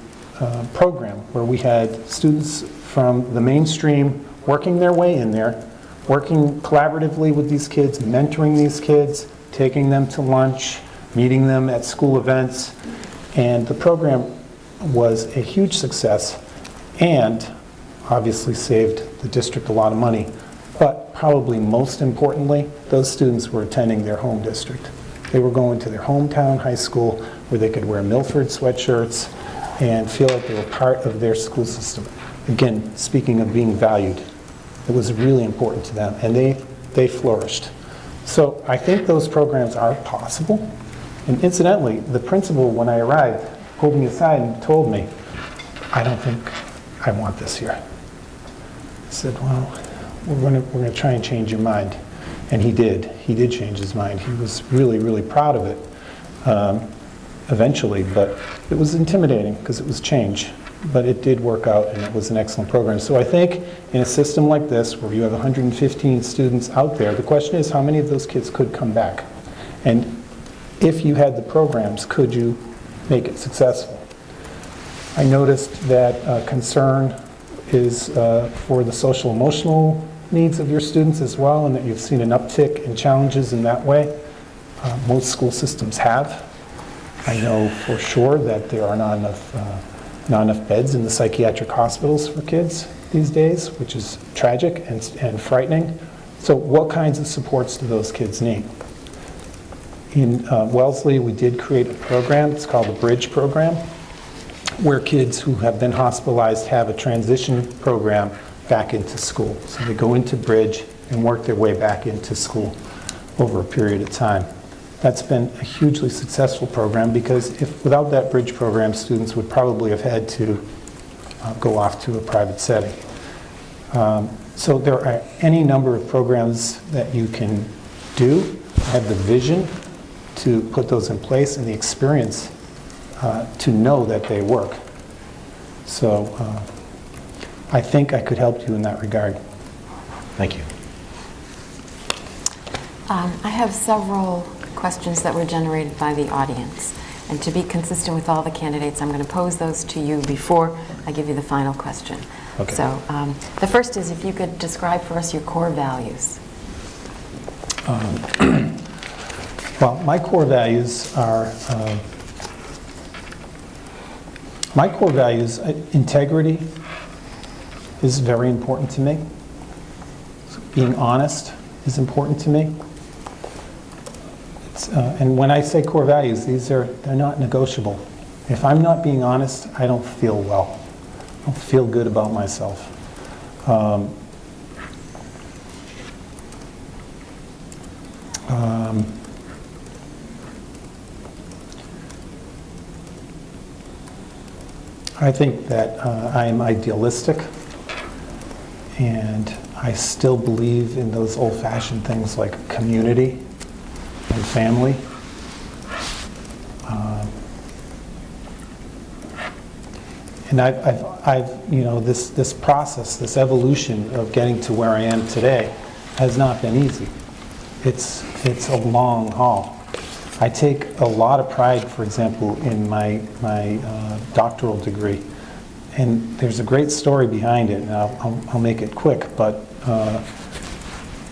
program where we had students from the mainstream working their way in there, working collaboratively with these kids, mentoring these kids, taking them to lunch, meeting them at school events. And the program was a huge success and obviously saved the district a lot of money. But probably most importantly, those students were attending their home district. They were going to their hometown high school where they could wear Milford sweatshirts and feel like they were part of their school system. Again, speaking of being valued, it was really important to them, and they flourished. So I think those programs are possible. And incidentally, the principal, when I arrived, pulled me aside and told me, I don't think I want this here. I said, well, we're going to try and change your mind. And he did. He did change his mind. He was really, really proud of it eventually, but it was intimidating because it was change. But it did work out, and it was an excellent program. So I think in a system like this, where you have 115 students out there, the question is how many of those kids could come back? And if you had the programs, could you make it successful? I noticed that concern is for the social emotional needs of your students as well, and that you've seen an uptick in challenges in that way. Most school systems have. I know for sure that there are not enough beds in the psychiatric hospitals for kids these days, which is tragic and frightening. So what kinds of supports do those kids need? In Wellesley, we did create a program. It's called the Bridge Program, where kids who have been hospitalized have a transition program back into school. So they go into Bridge and work their way back into school over a period of time. That's been a hugely successful program because without that Bridge program, students would probably have had to go off to a private setting. So there are any number of programs that you can do, have the vision to put those in place and the experience to know that they work. So I think I could help you in that regard. Thank you. I have several questions that were generated by the audience. And to be consistent with all the candidates, I'm going to pose those to you before I give you the final question. Okay. So the first is if you could describe for us your core values. Well, my core values are integrity is very important to me. Being honest is important to me. And when I say core values, they're not negotiable. If I'm not being honest, I don't feel well. I don't feel good about myself. I think that I am idealistic, and I still believe in those old-fashioned things like community and family. And I've this process, this evolution of getting to where I am today has not been easy. It's a long haul. I take a lot of pride, for example, in my doctoral degree. And there's a great story behind it, and I'll make it quick, but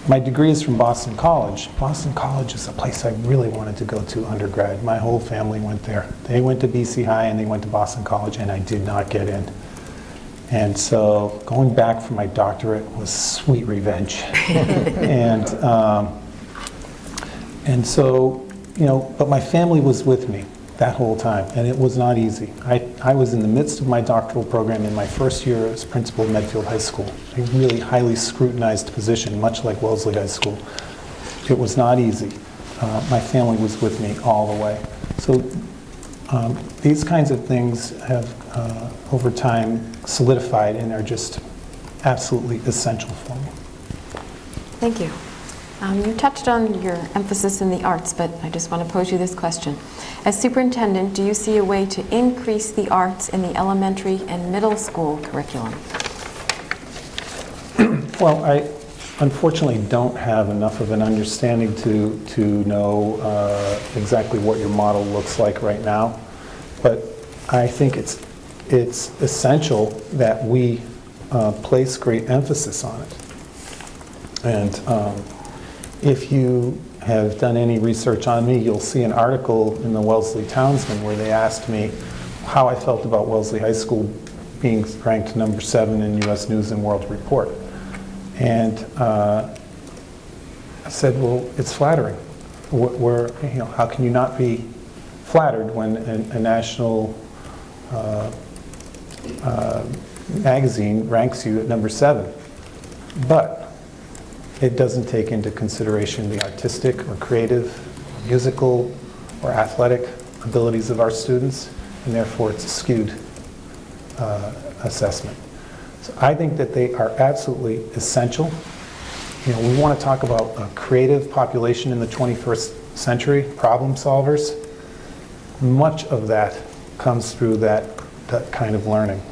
my degree is from Boston College. Boston College is a place I really wanted to go to undergrad. My whole family went there. They went to BC High and they went to Boston College, and I did not get in. And so going back for my doctorate was sweet revenge. And so but my family was with me that whole time, and it was not easy. I was in the midst of my doctoral program in my first year as principal of Medfield High School, a really highly scrutinized position, much like Wellesley High School. It was not easy. My family was with me all the way. So these kinds of things have, over time, solidified and are just absolutely essential for me. Thank you. You touched on your emphasis in the arts, but I just want to pose you this question. As superintendent, do you see a way to increase the arts in the elementary and middle school curriculum? Well, I unfortunately don't have enough of an understanding to know exactly what your model looks like right now, but I think it's essential that we place great emphasis on it. And if you have done any research on me, you'll see an article in the Wellesley Townsman where they asked me how I felt about Wellesley High School being ranked number 7 in U.S. News and World Report. And I said, well, it's flattering. How can you not be flattered when a national magazine ranks you at number 7? But it doesn't take into consideration the artistic or creative, musical or athletic abilities of our students, and therefore it's a skewed assessment. So I think that they are absolutely essential. We want to talk about a creative population in the 21st century, problem solvers. Much of that comes through that kind of learning.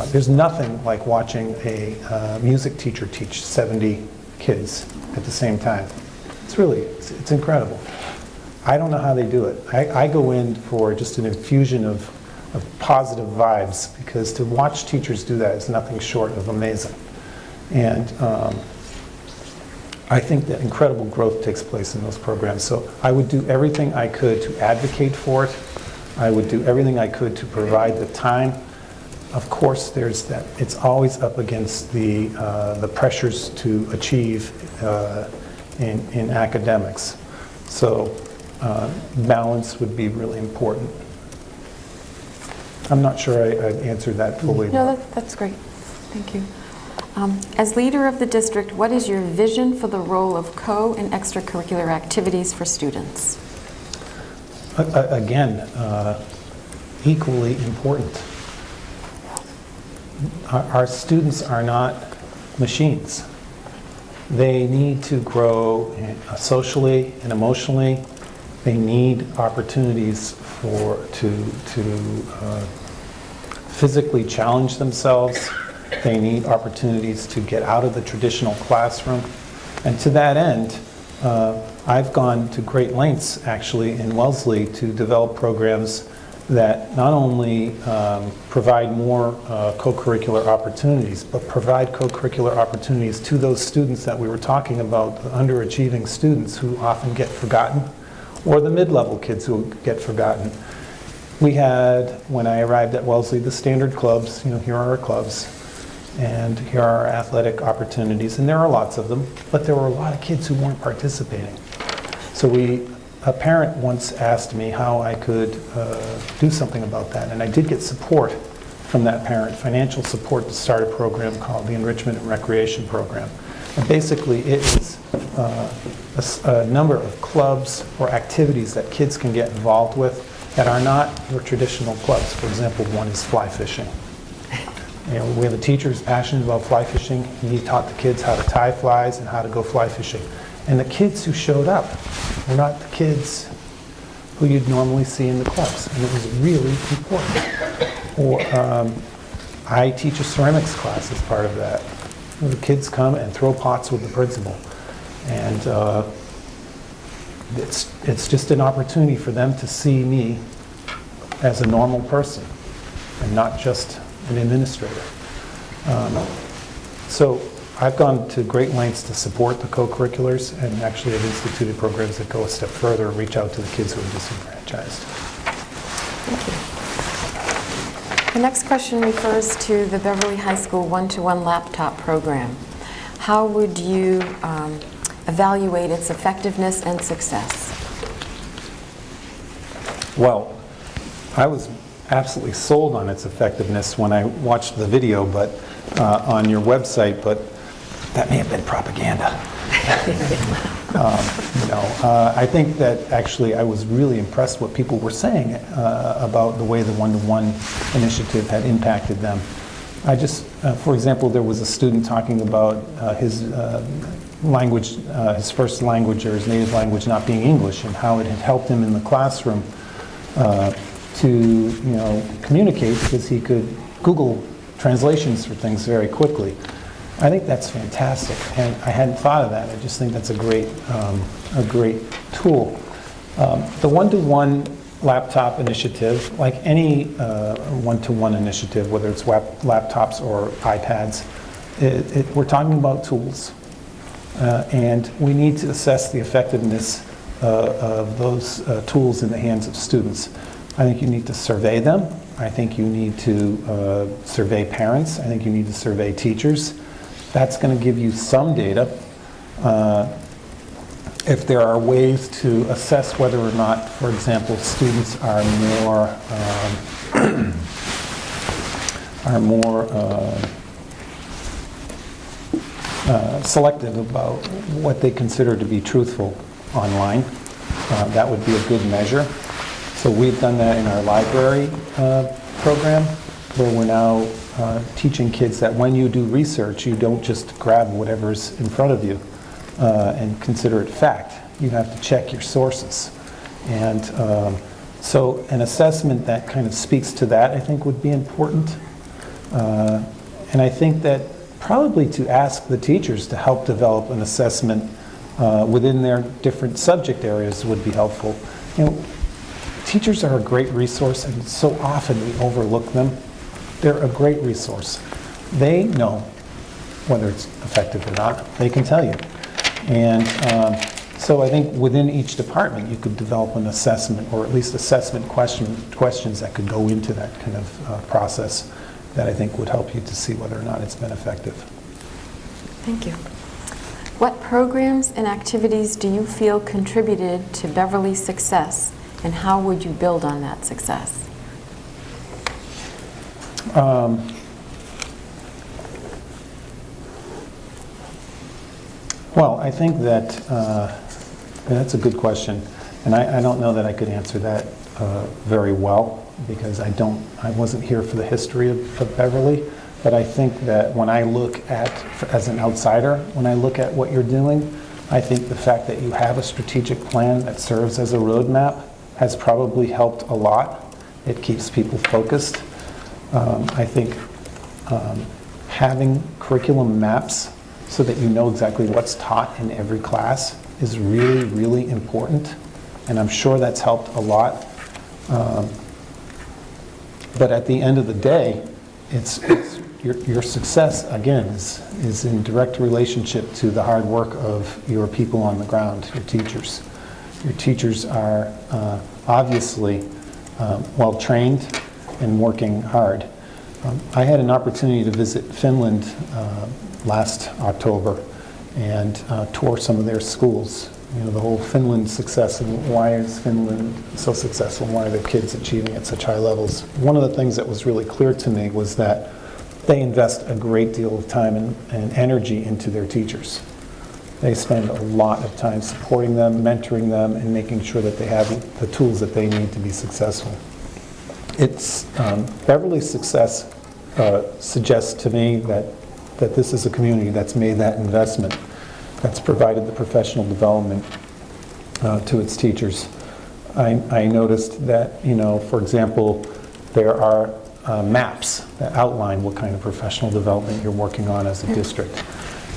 There's nothing like watching a music teacher teach 70 kids at the same time. It's incredible. I don't know how they do it. I go in for just an infusion of positive vibes, because to watch teachers do that is nothing short of amazing. And I think that incredible growth takes place in those programs. So I would do everything I could to advocate for it. I would do everything I could to provide the time. Of course, there's that. It's always up against the pressures to achieve in academics. So balance would be really important. I'm not sure I answered that fully. No, that's great. Thank you. As leader of the district, what is your vision for the role of co- and extracurricular activities for students? Again, equally important. Our students are not machines. They need to grow socially and emotionally. They need opportunities to physically challenge themselves. They need opportunities to get out of the traditional classroom. And to that end, I've gone to great lengths, actually, in Wellesley to develop programs that not only provide more co-curricular opportunities, but provide co-curricular opportunities to those students that we were talking about, the underachieving students who often get forgotten, or the mid-level kids who get forgotten. We had, when I arrived at Wellesley, the standard clubs. Here are our clubs, and here are our athletic opportunities, and there are lots of them, but there were a lot of kids who weren't participating. So a parent once asked me how I could do something about that, and I did get support from that parent, financial support, to start a program called the Enrichment and Recreation Program. And basically it is a number of clubs or activities that kids can get involved with that are not your traditional clubs. For example, one is fly fishing. We have a teacher who's passionate about fly fishing, and he taught the kids how to tie flies and how to go fly fishing. And the kids who showed up were not the kids who you'd normally see in the clubs, and it was really important. Or I teach a ceramics class as part of that. The kids come and throw pots with the principal, and it's just an opportunity for them to see me as a normal person and not just an administrator. So I've gone to great lengths to support the co-curriculars, and actually have instituted programs that go a step further and reach out to the kids who are disenfranchised. Thank you. The next question refers to the Beverly High School one-to-one laptop program. How would you evaluate its effectiveness and success? Well, I was absolutely sold on its effectiveness when I watched the video, but on your website, but that may have been propaganda. I think that actually I was really impressed what people were saying about the way the one-to-one initiative had impacted them. I just, for example, there was a student talking about his language, his first language or his native language not being English, and how it had helped him in the classroom to communicate, because he could Google translations for things very quickly. I think that's fantastic, and I hadn't thought of that. I just think that's a great tool. The one-to-one laptop initiative, like any one-to-one initiative, whether it's laptops or iPads, we're talking about tools, and we need to assess the effectiveness of those tools in the hands of students. I think you need to survey them. I think you need to survey parents. I think you need to survey teachers. That's going to give you some data. If there are ways to assess whether or not, for example, students are more selective about what they consider to be truthful online, that would be a good measure. So we've done that in our library program, where we're now teaching kids that when you do research, you don't just grab whatever's in front of you and consider it fact. You have to check your sources. And so an assessment that kind of speaks to that, I think, would be important. And I think that probably to ask the teachers to help develop an assessment within their different subject areas would be helpful. Teachers are a great resource, and so often we overlook them. They're a great resource. They know whether it's effective or not. They can tell you. And so I think within each department you could develop an assessment, or at least assessment questions that could go into that kind of process that I think would help you to see whether or not it's been effective. Thank you. What programs and activities do you feel contributed to Beverly's success, and how would you build on that success? Well, I think that that's a good question, and I don't know that I could answer that very well, because I wasn't here for the history of Beverly. But I think that when I look at, as an outsider, when I look at what you're doing, I think the fact that you have a strategic plan that serves as a roadmap has probably helped a lot. It keeps people focused. I think having curriculum maps so that you know exactly what's taught in every class is really, really important, and I'm sure that's helped a lot. But at the end of the day, your success, again, is in direct relationship to the hard work of your people on the ground, your teachers. Your teachers are obviously well-trained and working hard. I had an opportunity to visit Finland last October and tour some of their schools. The whole Finland success, and why is Finland so successful, and why are their kids achieving at such high levels. One of the things that was really clear to me was that they invest a great deal of time and energy into their teachers. They spend a lot of time supporting them, mentoring them, and making sure that they have the tools that they need to be successful. Beverly's success suggests to me that this is a community that's made that investment, that's provided the professional development to its teachers. I noticed that, for example, there are maps that outline what kind of professional development you're working on as a district.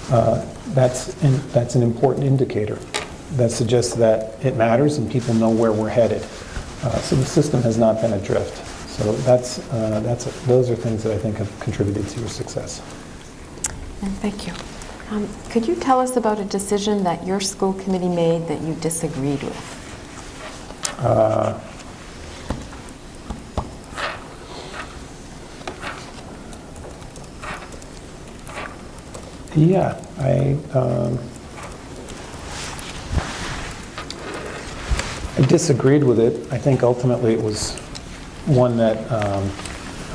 That's an important indicator that suggests that it matters and people know where we're headed. So the system has not been adrift. So those are things that I think have contributed to your success. Thank you. Could you tell us about a decision that your school committee made that you disagreed with? Yeah, I disagreed with it. I think ultimately it was one that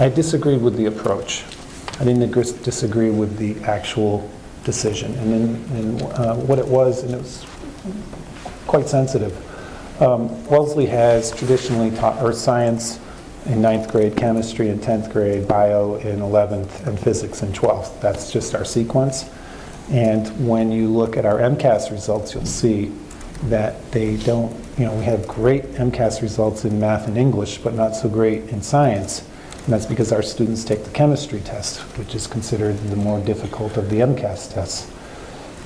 I disagreed with the approach. I didn't disagree with the actual decision. And what it was, and it was quite sensitive. Wellesley has traditionally taught earth science in 9th grade, chemistry in 10th grade, bio in 11th, and physics in 12th. That's just our sequence. And when you look at our MCAS results, you'll see that they don't, we have great MCAS results in math and English, but not so great in science. And that's because our students take the chemistry test, which is considered the more difficult of the MCAS tests.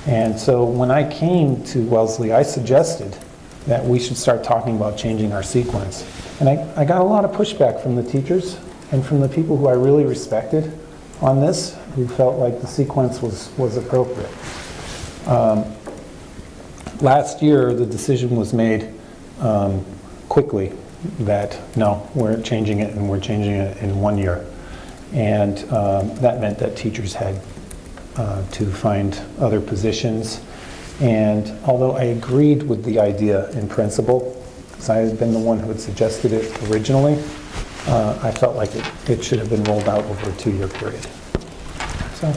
And so when I came to Wellesley, I suggested that we should start talking about changing our sequence. And I got a lot of pushback from the teachers and from the people who I really respected on this, who felt like the sequence was appropriate. Last year, the decision was made quickly that, no, we're changing it, and we're changing it in 1 year. And that meant that teachers had to find other positions. And although I agreed with the idea in principle, because I had been the one who had suggested it originally, I felt like it should have been rolled out over a 2-year period. So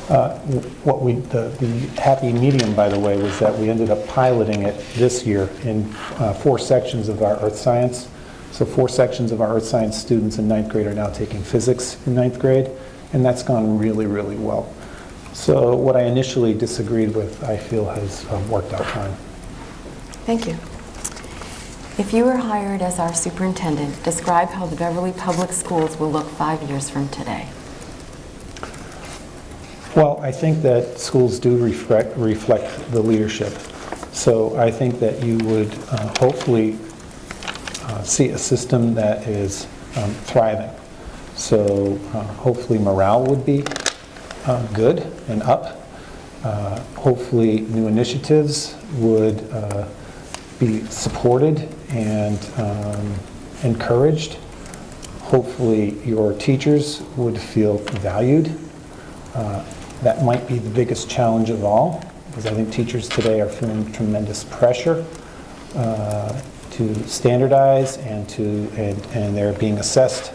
the happy medium, by the way, was that we ended up piloting it this year in 4 sections of our earth science. So 4 sections of our earth science students in 9th grade are now taking physics in 9th grade, and that's gone really, really well. So what I initially disagreed with, I feel has worked out fine. Thank you. If you were hired as our superintendent, describe how the Beverly Public Schools will look 5 years from today. Well, I think that schools do reflect the leadership. So I think that you would hopefully see a system that is thriving. So hopefully morale would be good and up. Hopefully new initiatives would be supported and encouraged. Hopefully your teachers would feel valued. That might be the biggest challenge of all, because I think teachers today are feeling tremendous pressure to standardize and they're being assessed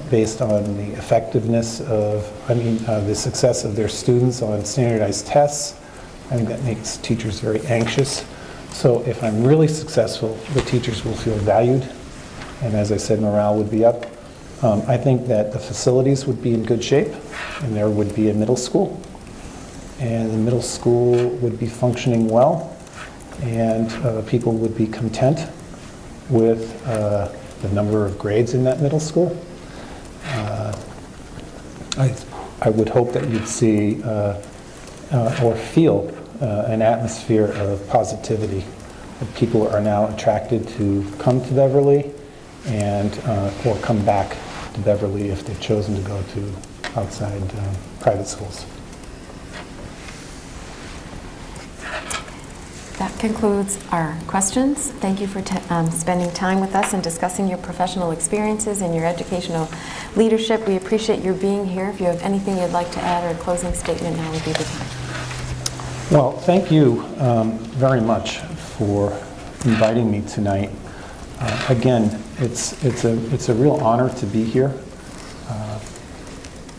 based on the effectiveness of, the success of their students on standardized tests. I think that makes teachers very anxious. So if I'm really successful, the teachers will feel valued, and as I said, morale would be up. I think that the facilities would be in good shape, and there would be a middle school, and the middle school would be functioning well, and people would be content with the number of grades in that middle school. I would hope that you'd see or feel an atmosphere of positivity, that people are now attracted to come to Beverly and or come back to Beverly if they've chosen to go to outside private schools. That concludes our questions. Thank you for spending time with us and discussing your professional experiences and your educational leadership. We appreciate your being here. If you have anything you'd like to add or a closing statement, now would be the time. Well, thank you very much for inviting me tonight. Again, it's a real honor to be here.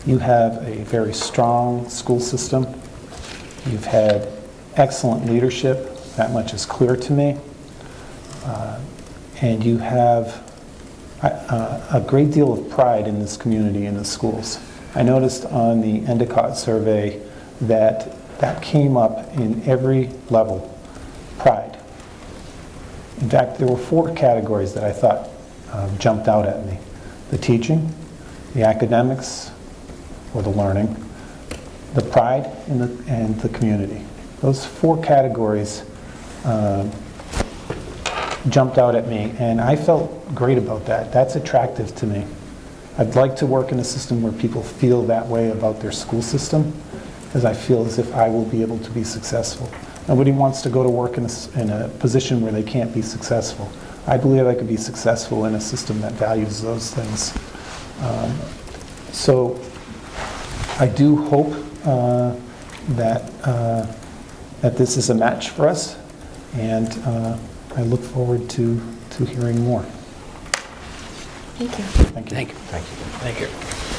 You have a very strong school system. You've had excellent leadership. That much is clear to me. And you have a great deal of pride in this community and the schools. I noticed on the Endicott survey that came up in every level, pride. In fact, there were 4 categories that I thought jumped out at me: the teaching, the academics, or the learning, the pride, and the community. Those 4 categories jumped out at me, and I felt great about that. That's attractive to me. I'd like to work in a system where people feel that way about their school system, because I feel as if I will be able to be successful. Nobody wants to go to work in a position where they can't be successful. I believe I could be successful in a system that values those things. So I do hope that this is a match for us, and I look forward to hearing more. Thank you. Thank you. Thank you. Thank you. Thank you.